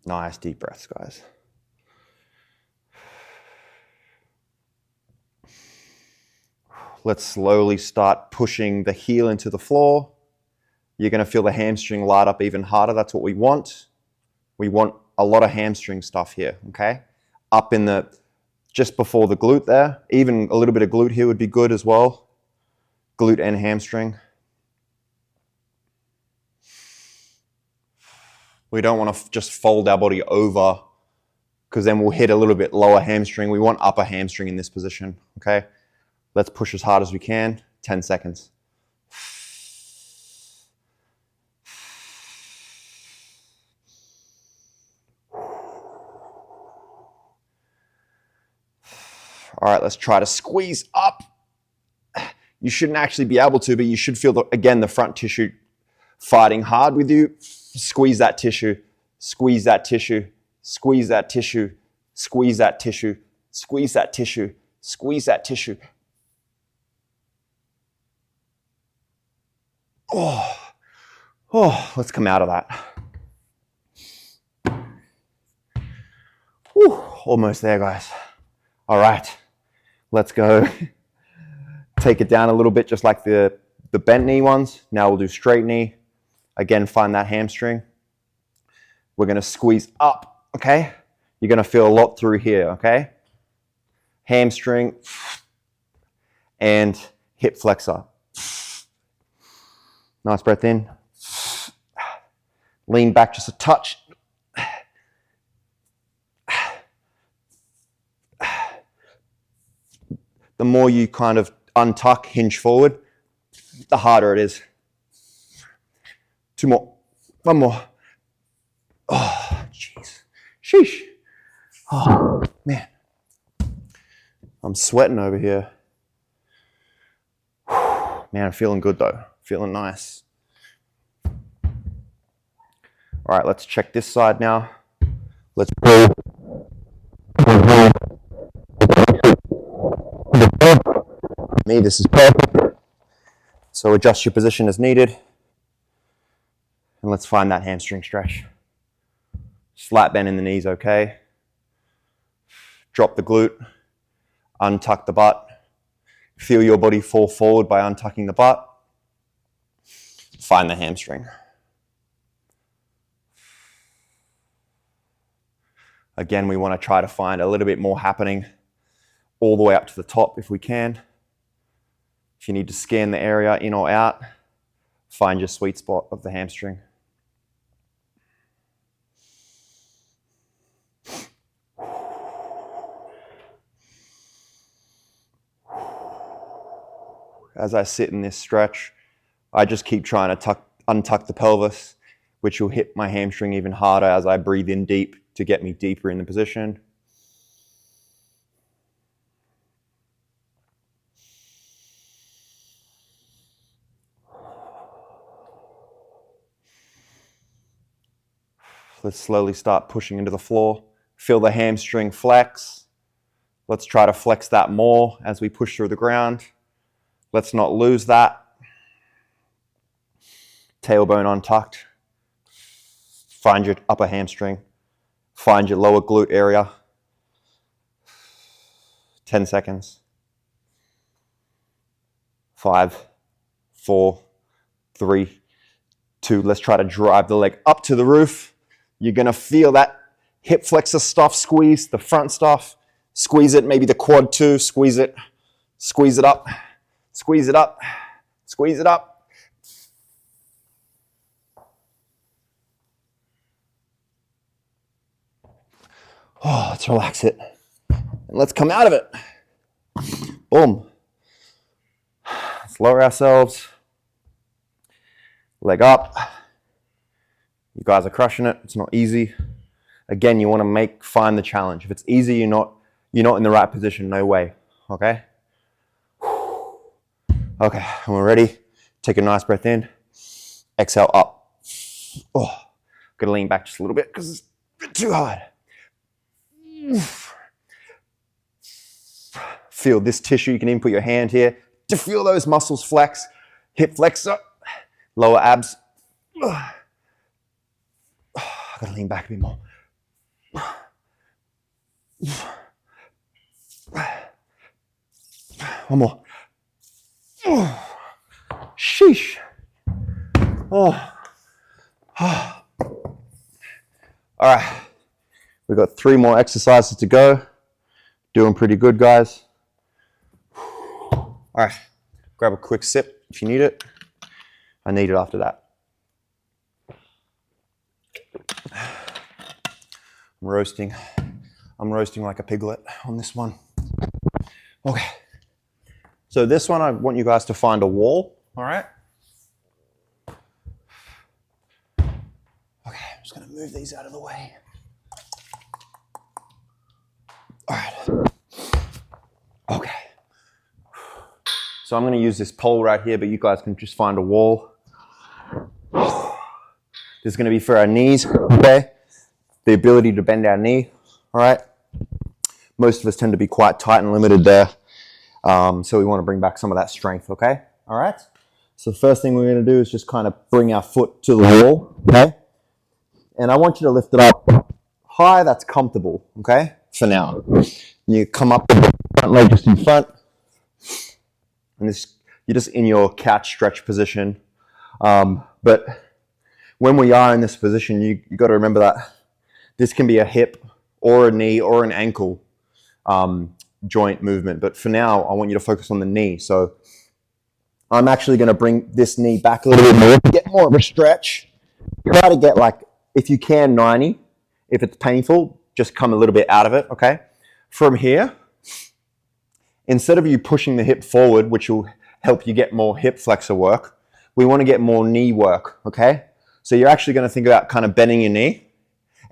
[SPEAKER 1] Nice deep breaths, guys. Let's slowly start pushing the heel into the floor. You're going to feel the hamstring light up even harder. That's what we want. We want a lot of hamstring stuff here, okay? Up in the, just before the glute there. Even a little bit of glute here would be good as well. Glute and hamstring. We don't want to just fold our body over because then we'll hit a little bit lower hamstring. We want upper hamstring in this position, okay? Let's push as hard as we can. 10 seconds. All right, let's try to squeeze up. You shouldn't actually be able to, but you should feel, again, the front tissue fighting hard with you. Squeeze that tissue, squeeze that tissue, squeeze that tissue, squeeze that tissue, squeeze that tissue, squeeze that tissue. Oh, let's come out of that. Whew, almost there, guys. All right, let's go. Take it down a little bit, just like the bent knee ones. Now we'll do straight knee. Again, find that hamstring. We're going to squeeze up, okay? You're going to feel a lot through here, okay? Hamstring and hip flexor. Nice breath in. Lean back just a touch. The more you kind of untuck, hinge forward, the harder it is. 2 more. One more. Oh, jeez. Sheesh. Oh, man. I'm sweating over here. Man, I'm feeling good though. Feeling nice. All right, let's check this side now. Let's pull. Me, this is perfect. So adjust your position as needed. And let's find that hamstring stretch. Slight bend in the knees, okay? Drop the glute. Untuck the butt. Feel your body fall forward by untucking the butt. Find the hamstring. Again, we want to try to find a little bit more happening all the way up to the top if we can. If you need to scan the area in or out, find your sweet spot of the hamstring. As I sit in this stretch, I just keep trying to untuck the pelvis, which will hit my hamstring even harder as I breathe in deep to get me deeper in the position. Let's slowly start pushing into the floor. Feel the hamstring flex. Let's try to flex that more as we push through the ground. Let's not lose that. Tailbone untucked. Find your upper hamstring. Find your lower glute area. 10 seconds. 5, 4, 3, 2. Let's try to drive the leg up to the roof. You're going to feel that hip flexor stuff squeeze, the front stuff. Squeeze it, maybe the quad too. Squeeze it. Squeeze it up. Squeeze it up. Squeeze it up. Oh, let's relax it. And let's come out of it. Boom. Let's lower ourselves. Leg up. You guys are crushing it. It's not easy. Again, you want to find the challenge. If it's easy, you're not in the right position. No way. Okay? Okay, when we're ready, take a nice breath in. Exhale up. Oh, gotta lean back just a little bit because it's a bit too hard. Feel this tissue. You can even put your hand here to feel those muscles flex. Hip flexor, lower abs. Gotta lean back a bit more. One more. Sheesh. Oh. All right. We've got 3 more exercises to go. Doing pretty good, guys. All right. Grab a quick sip if you need it. I need it after that. I'm roasting like a piglet on this one. Okay. So this one, I want you guys to find a wall, all right? Okay, I'm just gonna move these out of the way. All right. Okay. So I'm gonna use this pole right here, but you guys can just find a wall. This is gonna be for our knees, okay? The ability to bend our knee, all right? Most of us tend to be quite tight and limited there. So we want to bring back some of that strength, okay? All right? So the first thing we're going to do is just kind of bring our foot to the wall, okay? And I want you to lift it up high, that's comfortable, okay? For now. You come up with the front leg just in front. And you're just in your couch stretch position. But when we are in this position, you got to remember that this can be a hip or a knee or an ankle joint movement. But for now, I want you to focus on the knee. So I'm actually going to bring this knee back a little bit more to get more of a stretch. Try to get like, if you can, 90. If it's painful, just come a little bit out of it, okay? From here, instead of you pushing the hip forward, which will help you get more hip flexor work, we want to get more knee work, okay? So you're actually going to think about kind of bending your knee.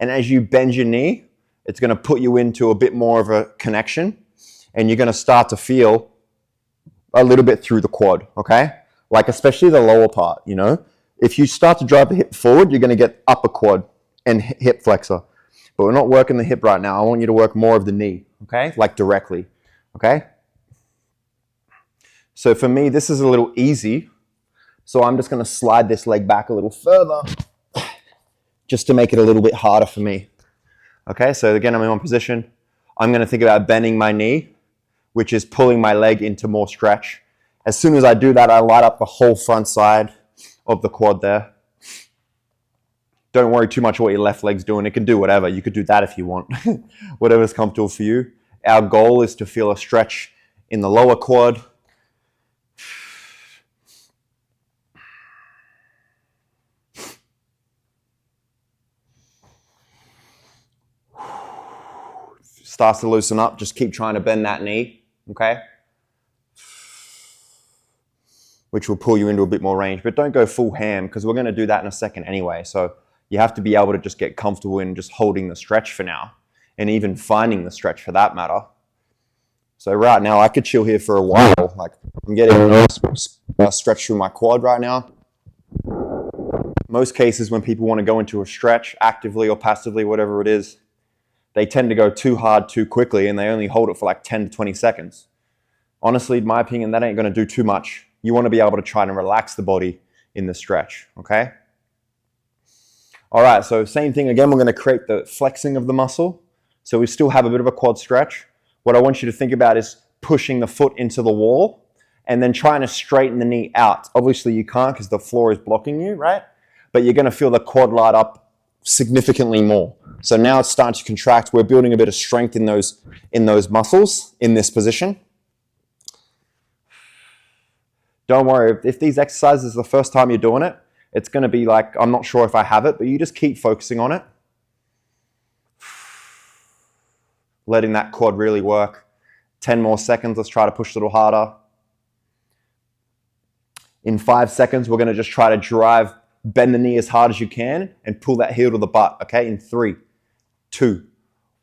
[SPEAKER 1] And as you bend your knee, it's going to put you into a bit more of a connection. And you're going to start to feel a little bit through the quad, okay? Like especially the lower part, you know? If you start to drive the hip forward, you're going to get upper quad and hip flexor. But we're not working the hip right now. I want you to work more of the knee, okay? Like directly, okay? So for me, this is a little easy. So I'm just going to slide this leg back a little further just to make it a little bit harder for me. Okay, so again, I'm in one position. I'm going to think about bending my knee, which is pulling my leg into more stretch. As soon as I do that, I light up the whole front side of the quad there. Don't worry too much what your left leg's doing. It can do whatever. You could do that if you want. Whatever's comfortable for you. Our goal is to feel a stretch in the lower quad. Starts to loosen up. Just keep trying to bend that knee, okay? Which will pull you into a bit more range. But don't go full ham because we're going to do that in a second anyway. So you have to be able to just get comfortable in just holding the stretch for now and even finding the stretch for that matter. So right now I could chill here for a while. Like I'm getting a nice stretch through my quad right now. Most cases when people want to go into a stretch actively or passively, whatever it is, they tend to go too hard too quickly and they only hold it for like 10 to 20 seconds. Honestly, in my opinion, that ain't going to do too much. You want to be able to try and relax the body in the stretch, okay? All right, so same thing again, we're going to create the flexing of the muscle. So we still have a bit of a quad stretch. What I want you to think about is pushing the foot into the wall and then trying to straighten the knee out. Obviously you can't because the floor is blocking you, right? But you're going to feel the quad light up significantly more. So now it's starting to contract. We're building a bit of strength in those muscles in this position. Don't worry, if these exercises are the first time you're doing it, it's going to be like, I'm not sure if I have it, but you just keep focusing on it. Letting that quad really work. 10 more seconds, let's try to push a little harder. In 5 seconds, we're going to just try to bend the knee as hard as you can and pull that heel to the butt, okay? In 3, 2,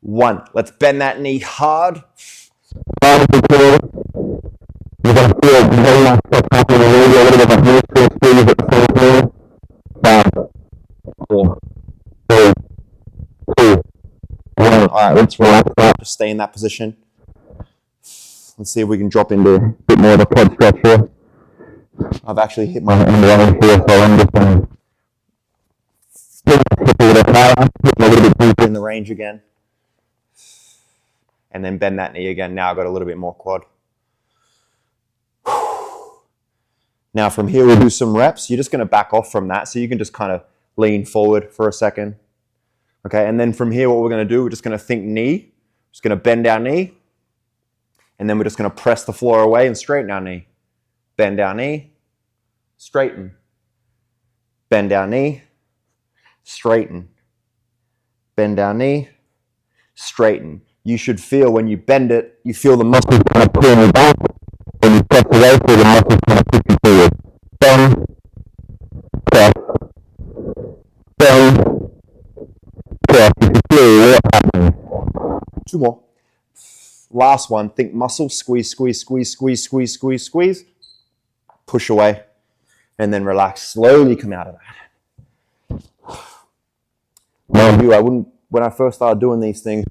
[SPEAKER 1] 1. Let's bend that knee hard. All right, let's relax that. Just stay in that position. Let's see if we can drop into a bit more of a quad stretch here. I've actually hit my end line here, so I'm just going to hit a little higher, hit a little bit deeper in the range again. And then bend that knee again. Now I've got a little bit more quad. Now from here we'll do some reps. You're just going to back off from that, so you can just kind of lean forward for a second. Okay, and then from here what we're going to do, we're just going to think knee. Just going to bend our knee. And then we're just going to press the floor away and straighten our knee. Bend our knee, straighten. Bend our knee, straighten. Bend our knee, straighten. You should feel when you bend it, you feel the muscles kind of pulling you back. When you press away, feel the muscles kind of push you forward. Bend, press, bend, press. You can feel what happening. 2 more. Last one, think muscle, squeeze, squeeze, squeeze, squeeze, squeeze, squeeze, squeeze. Push away, and then relax. Slowly come out of that. Mind you, when I first started doing these things,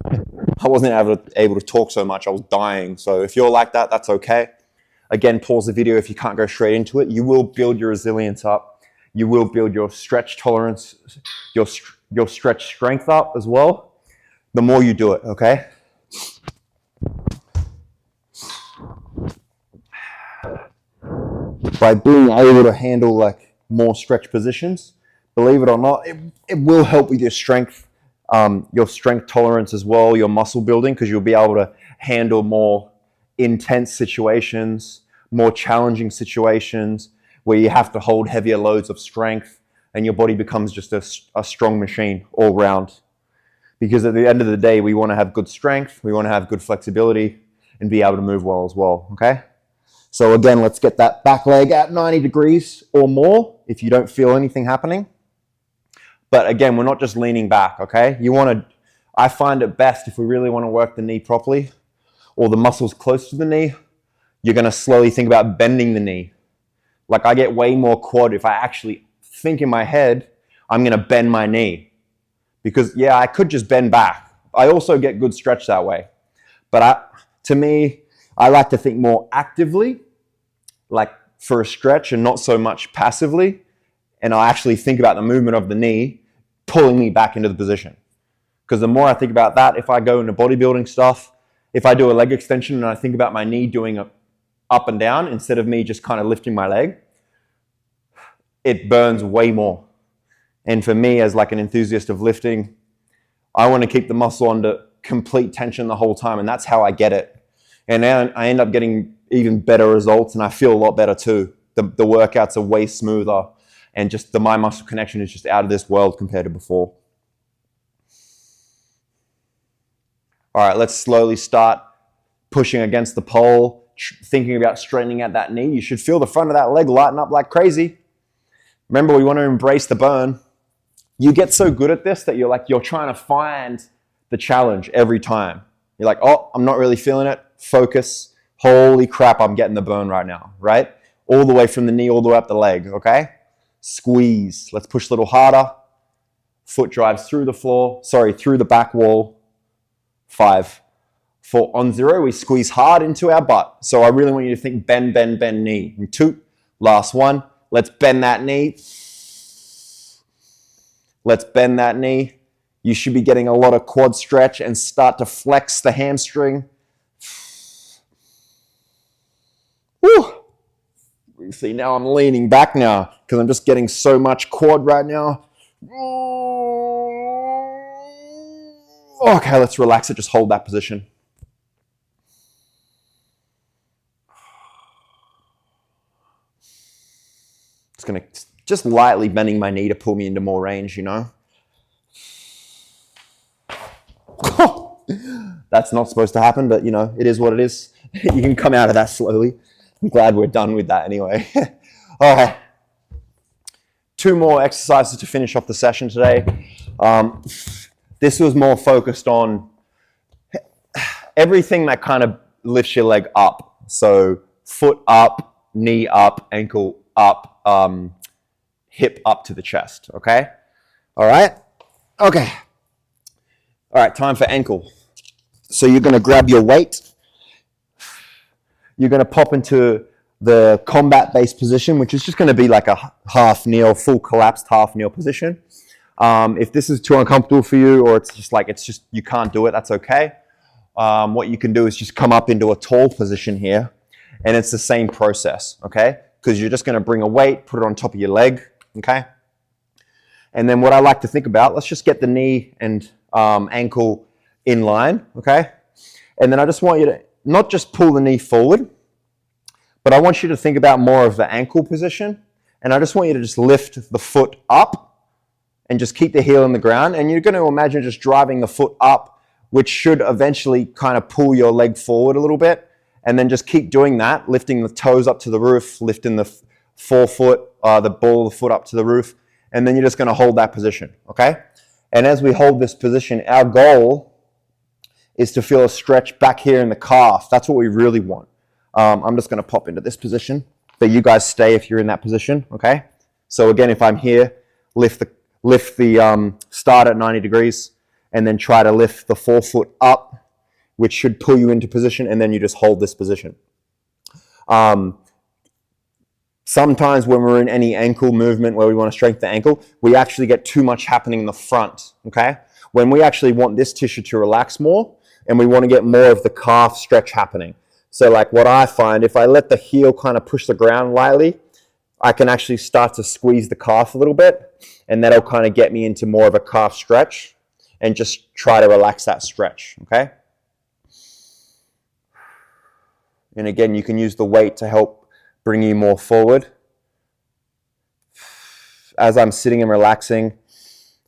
[SPEAKER 1] I wasn't able to talk so much. I was dying. So if you're like that, that's okay. Again, pause the video if you can't go straight into it. You will build your resilience up. You will build your stretch tolerance, your stretch strength up as well. The more you do it, okay? By being able to handle like more stretch positions, believe it or not, it will help with your strength tolerance as well, your muscle building, because you'll be able to handle more intense situations, more challenging situations where you have to hold heavier loads of strength and your body becomes just a strong machine all round. Because at the end of the day, we want to have good strength, we want to have good flexibility and be able to move well as well, okay? So again, let's get that back leg at 90 degrees or more if you don't feel anything happening. But again, we're not just leaning back, okay? I find it best if we really want to work the knee properly, or the muscles close to the knee, you're going to slowly think about bending the knee. Like I get way more quad if I actually think in my head, I'm going to bend my knee. Because yeah, I could just bend back. I also get good stretch that way. But to me, I like to think more actively, like for a stretch, and not so much passively. And I actually think about the movement of the knee pulling me back into the position. Because the more I think about that, if I go into bodybuilding stuff, if I do a leg extension and I think about my knee doing a up and down instead of me just kind of lifting my leg, it burns way more. And for me, as like an enthusiast of lifting, I want to keep the muscle under complete tension the whole time, and that's how I get it. And now I end up getting even better results, and I feel a lot better too. The workouts are way smoother, and just the mind muscle connection is just out of this world compared to before. All right, let's slowly start pushing against the pole, thinking about straightening out that knee. You should feel the front of that leg lighten up like crazy. Remember, we want to embrace the burn. You get so good at this that you're trying to find the challenge every time. You're like, oh, I'm not really feeling it. Focus. Holy crap, I'm getting the burn right now, right? All the way from the knee, all the way up the leg, okay? Squeeze. Let's push a little harder. Foot drives through the back wall. 5. 4. On 0, we squeeze hard into our butt. So I really want you to think bend, bend, bend knee. And 2. Last one. Let's bend that knee. Let's bend that knee. You should be getting a lot of quad stretch and start to flex the hamstring. Woo! You see, now I'm leaning back now because I'm just getting so much quad right now. Okay, let's relax it. Just hold that position. It's going to just lightly bending my knee to pull me into more range, you know. That's not supposed to happen, but you know, it is what it is. You can come out of that slowly. I'm glad we're done with that anyway. All right. 2 more exercises to finish off the session today. This was more focused on everything that kind of lifts your leg up. So foot up, knee up, ankle up, hip up to the chest, okay? All right? Okay. All right, time for ankle. So you're going to grab your weight. You're going to pop into the combat-based position, which is just going to be like a half kneel, full collapsed half kneel position. If this is too uncomfortable for you, or it's just you can't do it, that's okay. What you can do is just come up into a tall position here, and it's the same process, okay? Because you're just going to bring a weight, put it on top of your leg, okay? And then what I like to think about, let's just get the knee and ankle in line, okay? And then I just want you to not just pull the knee forward, but I want you to think about more of the ankle position. And I just want you to just lift the foot up and just keep the heel in the ground. And you're going to imagine just driving the foot up, which should eventually kind of pull your leg forward a little bit. And then just keep doing that, lifting the toes up to the roof, lifting the forefoot, the ball of the foot up to the roof. And then you're just going to hold that position, okay? And as we hold this position, our goal is to feel a stretch back here in the calf. That's what we really want. I'm just going to pop into this position, but you guys stay if you're in that position, okay? So again, if I'm here, lift the start at 90 degrees, and then try to lift the forefoot up, which should pull you into position, and then you just hold this position. Sometimes when we're in any ankle movement where we want to strengthen the ankle, we actually get too much happening in the front, okay? When we actually want this tissue to relax more, and we want to get more of the calf stretch happening. So like what I find, if I let the heel kind of push the ground lightly, I can actually start to squeeze the calf a little bit, and that'll kind of get me into more of a calf stretch, and just try to relax that stretch, okay? And again, you can use the weight to help bring you more forward. As I'm sitting and relaxing,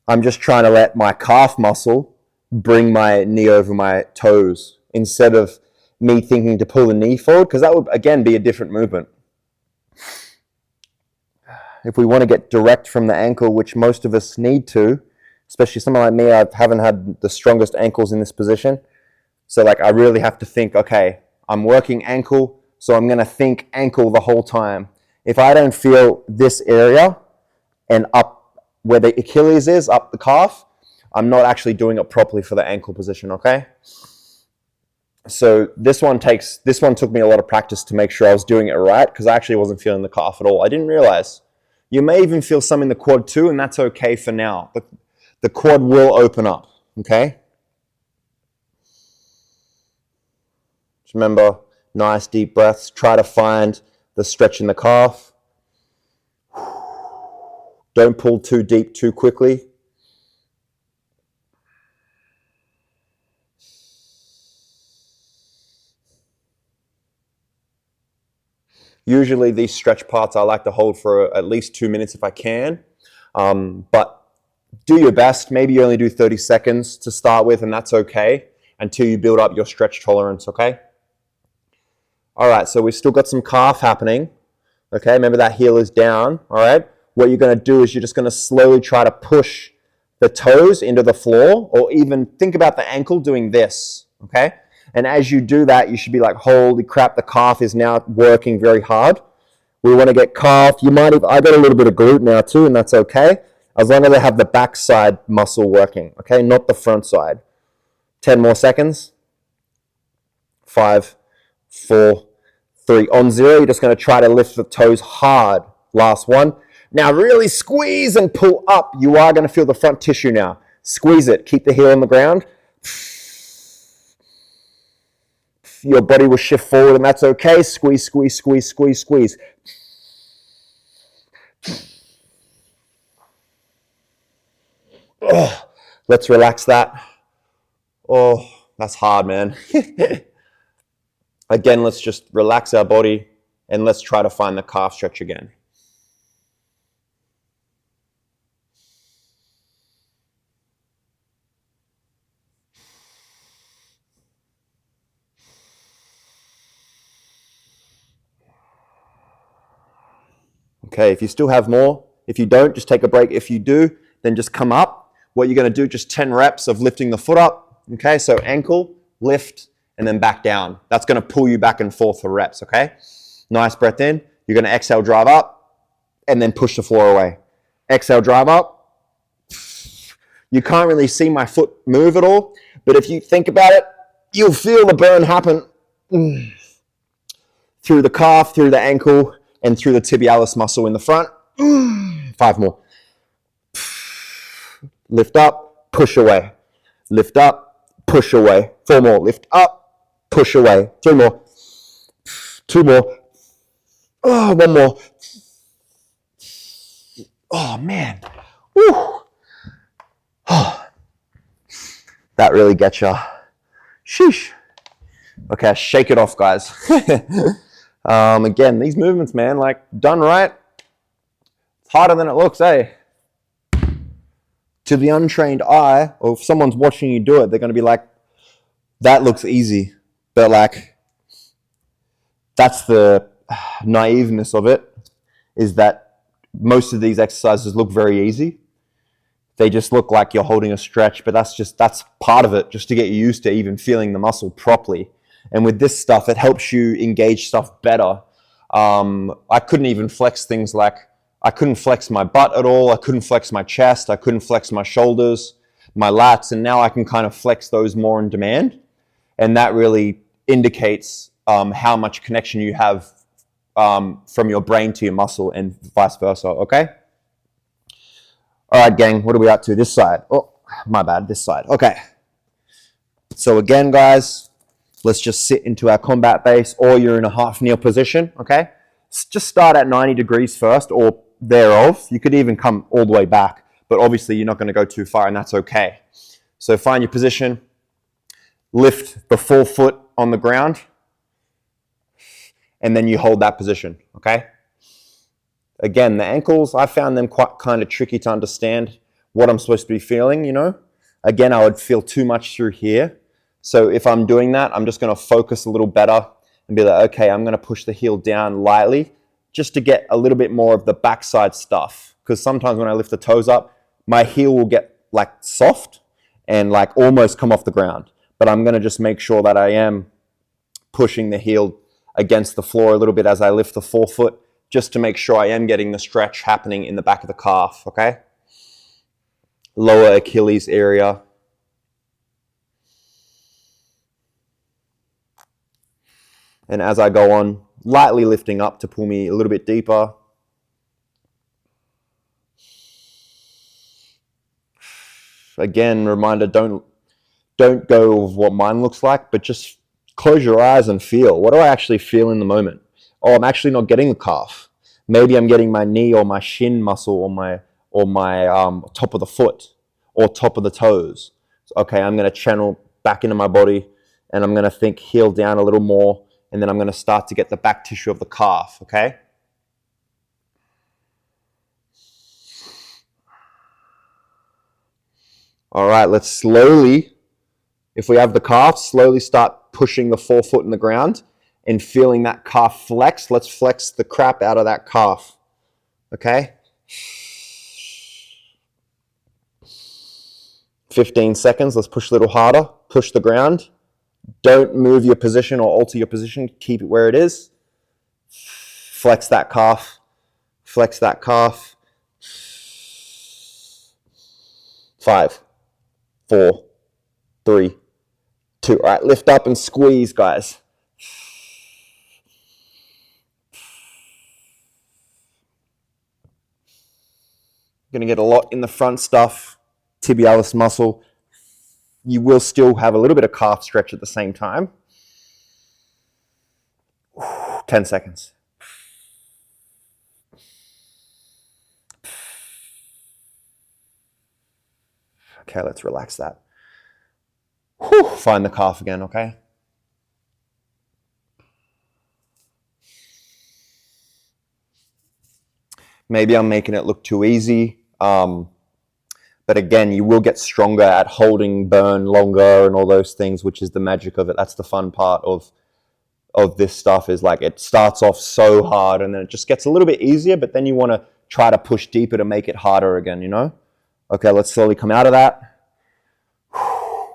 [SPEAKER 1] I'm just trying to let my calf muscle bring my knee over my toes instead of me thinking to pull the knee forward, because that would, again, be a different movement. if we want to get direct from the ankle, which most of us need to, especially someone like me, I haven't had the strongest ankles in this position. So like I really have to think, okay, I'm working ankle, so I'm going to think ankle the whole time. If I don't feel this area and up where the Achilles is, up the calf, I'm not actually doing it properly for the ankle position, okay? So this one took me a lot of practice to make sure I was doing it right, because I actually wasn't feeling the calf at all. I didn't realize. You may even feel some in the quad too, and that's okay for now. But the quad will open up, okay? Just remember, nice deep breaths. Try to find the stretch in the calf. Don't pull too deep too quickly. Usually these stretch parts I like to hold for at least 2 minutes if I can, but do your best. Maybe you only do 30 seconds to start with, and that's okay until you build up your stretch tolerance, okay? All right, so we've still got some calf happening, okay? Remember that heel is down, all right? What you're gonna do is you're just gonna slowly try to push the toes into the floor, or even think about the ankle doing this, okay? And as you do that, you should be like, holy crap, the calf is now working very hard. We want to get calf. You might have, I got a little bit of glute now too, and that's okay. As long as I have the backside muscle working, okay? Not the front side. 10 more seconds. 5, 4, 3. On 0, you're just going to try to lift the toes hard. Last one. Now really squeeze and pull up. You are going to feel the front tissue now. Squeeze it. Keep the heel on the ground. Your body will shift forward, and that's okay. Squeeze, squeeze, squeeze, squeeze, squeeze. Oh, let's relax that. Oh, that's hard, man. Again, let's just relax our body, and let's try to find the calf stretch again. Okay, if you still have more, if you don't, just take a break. If you do, then just come up. What you're going to do, just 10 reps of lifting the foot up. Okay, so ankle, lift, and then back down. That's going to pull you back and forth for reps, okay? Nice breath in. You're going to exhale, drive up, and then push the floor away. Exhale, drive up. You can't really see my foot move at all, but if you think about it, you'll feel the burn happen through the calf, through the ankle, and through the tibialis muscle in the front. 5 more. Lift up, push away. Lift up, push away. 4 more. Lift up, push away. 3 more. 2 more. Oh, 1 more. Oh, man. Woo. Oh. That really gets you. Sheesh. Okay, shake it off, guys. Again, these movements, man, like done right, it's harder than it looks, eh? To the untrained eye, or if someone's watching you do it, they're going to be like, that looks easy. But like, that's the naiveness of it, is that most of these exercises look very easy. They just look like you're holding a stretch, but that's part of it, just to get you used to even feeling the muscle properly. And with this stuff, it helps you engage stuff better. I couldn't even flex things like, I couldn't flex my butt at all. I couldn't flex my chest. I couldn't flex my shoulders, my lats. And now I can kind of flex those more on demand. And that really indicates how much connection you have from your brain to your muscle and vice versa, okay? All right, gang, what are we up to? This side. Oh, my bad, this side. Okay. So again, guys, let's just sit into our combat base, or you're in a half kneel position, okay? Just start at 90 degrees first, or thereof. You could even come all the way back, but obviously you're not going to go too far, and that's okay. So find your position, lift the full foot on the ground, and then you hold that position, okay? Again, the ankles, I found them quite kind of tricky to understand what I'm supposed to be feeling, you know? Again, I would feel too much through here. So if I'm doing that, I'm just going to focus a little better and be like, okay, I'm going to push the heel down lightly, just to get a little bit more of the backside stuff. Because sometimes when I lift the toes up, my heel will get like soft and like almost come off the ground. But I'm going to just make sure that I am pushing the heel against the floor a little bit as I lift the forefoot, just to make sure I am getting the stretch happening in the back of the calf, okay? Lower Achilles area. And as I go on, lightly lifting up to pull me a little bit deeper. Again, reminder, don't go with what mine looks like, but just close your eyes and feel. What do I actually feel in the moment? Oh, I'm actually not getting the calf. Maybe I'm getting my knee or my shin muscle or my top of the foot or top of the toes. Okay, I'm going to channel back into my body and I'm going to think heel down a little more, and then I'm going to start to get the back tissue of the calf, okay? All right, let's slowly, if we have the calf, slowly start pushing the forefoot in the ground and feeling that calf flex. Let's flex the crap out of that calf, okay? 15 seconds, let's push a little harder. Push the ground. Don't move your position or alter your position. Keep it where it is. Flex that calf. Flex that calf. 5, 4, 3, 2. All right, lift up and squeeze, guys. You're going to get a lot in the front stuff, tibialis muscle. You will still have a little bit of calf stretch at the same time. 10 seconds. Okay, let's relax that. Find the calf again, okay? Maybe I'm making it look too easy. But again, you will get stronger at holding burn longer and all those things, which is the magic of it. That's the fun part of this stuff, is like it starts off so hard and then it just gets a little bit easier, but then you want to try to push deeper to make it harder again, you know? Okay, let's slowly come out of that.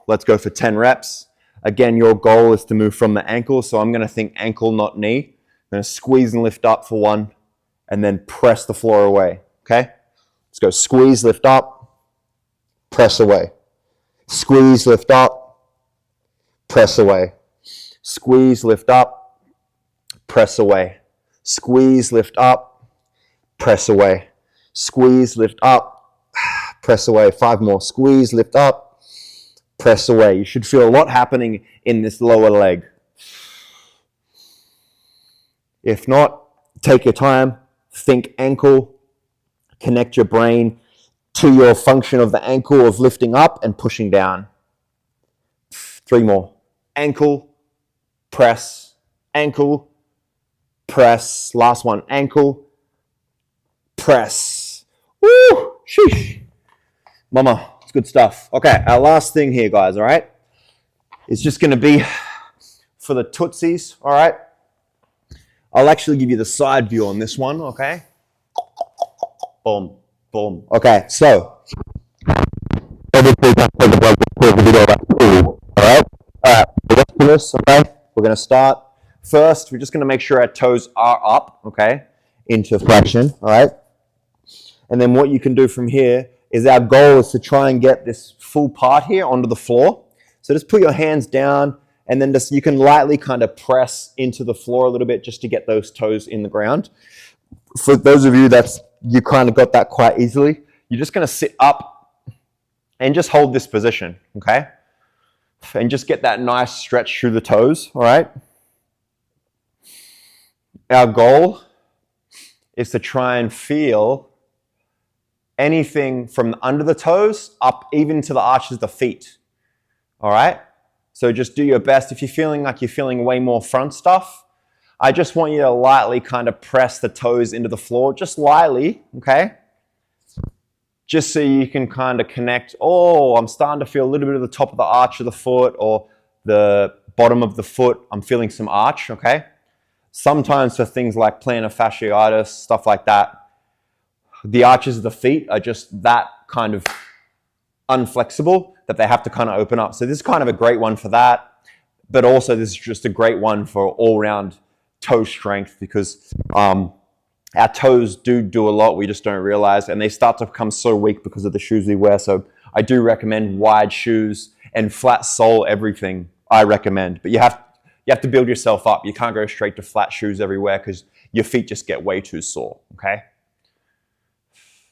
[SPEAKER 1] Let's go for 10 reps. Again, your goal is to move from the ankle, so I'm going to think ankle, not knee. I'm going to squeeze and lift up for 1, and then press the floor away, okay? Let's go squeeze, lift up. Press away. Squeeze, lift up. Press away. Squeeze, lift up. Press away. Squeeze, lift up. Press away. Squeeze, lift up. Press away. 5 more. Squeeze, lift up. Press away. You should feel a lot happening in this lower leg. If not, take your time. Think ankle. Connect your brain to your function of the ankle of lifting up and pushing down. 3 more. Ankle, press, ankle, press. Last one. Ankle, press. Woo! Sheesh. Mama, it's good stuff. Okay, our last thing here, guys, all right? It's just going to be for the tootsies, all right? I'll actually give you the side view on this one, okay? Boom. Boom. Okay, so obviously that's the video, that's cool. Alright? Alright, let's do this, okay? We're gonna start. First, we're just gonna make sure our toes are up, okay? Into flexion, alright? And then what you can do from here is our goal is to try and get this full part here onto the floor. So just put your hands down and then just you can lightly kind of press into the floor a little bit just to get those toes in the ground. For those of you you kind of got that quite easily, you're just going to sit up and just hold this position, okay? And just get that nice stretch through the toes, all right? Our goal is to try and feel anything from under the toes up even to the arches of the feet, all right? So just do your best. If you're feeling like you're feeling way more front stuff, I just want you to lightly kind of press the toes into the floor, just lightly, okay? Just so you can kind of connect, oh, I'm starting to feel a little bit of the top of the arch of the foot or the bottom of the foot. I'm feeling some arch, okay? Sometimes for things like plantar fasciitis, stuff like that, the arches of the feet are just that kind of unflexible that they have to kind of open up. So this is kind of a great one for that. But also this is just a great one for all-round toe strength because our toes do a lot we just don't realize, and they start to become so weak because of the shoes we wear. So I do recommend wide shoes and flat sole everything. I recommend, but you have to build yourself up. You can't go straight to flat shoes everywhere because your feet just get way too sore, okay?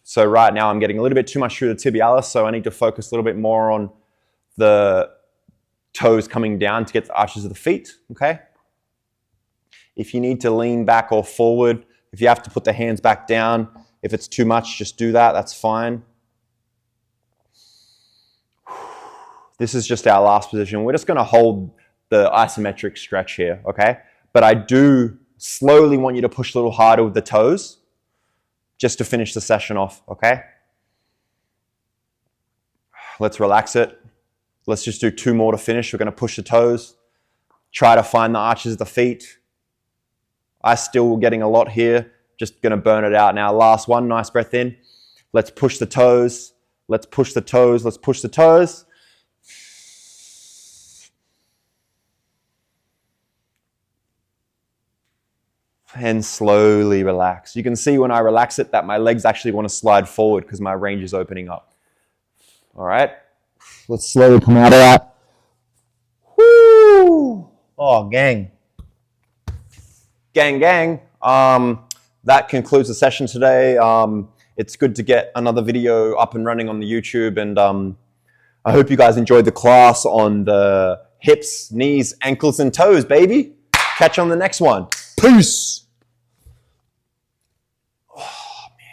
[SPEAKER 1] So right now I'm getting a little bit too much through the tibialis, so I need to focus a little bit more on the toes coming down to get the arches of the feet, okay? If you need to lean back or forward, if you have to put the hands back down, if it's too much, just do that, that's fine. This is just our last position. We're just gonna hold the isometric stretch here, okay? But I do slowly want you to push a little harder with the toes just to finish the session off, okay? Let's relax it. Let's just do 2 more to finish. We're gonna push the toes, try to find the arches of the feet. I still getting a lot here, just gonna burn it out now. Last one, nice breath in. Let's push the toes. Let's push the toes. Let's push the toes. And slowly relax. You can see when I relax it that my legs actually want to slide forward because my range is opening up. All right, let's slowly come out of that. Woo! Oh, gang. Gang. That concludes the session today. It's good to get another video up and running on the YouTube, and I hope you guys enjoyed the class on the hips, knees, ankles, and toes, baby. Catch you on the next one. Peace.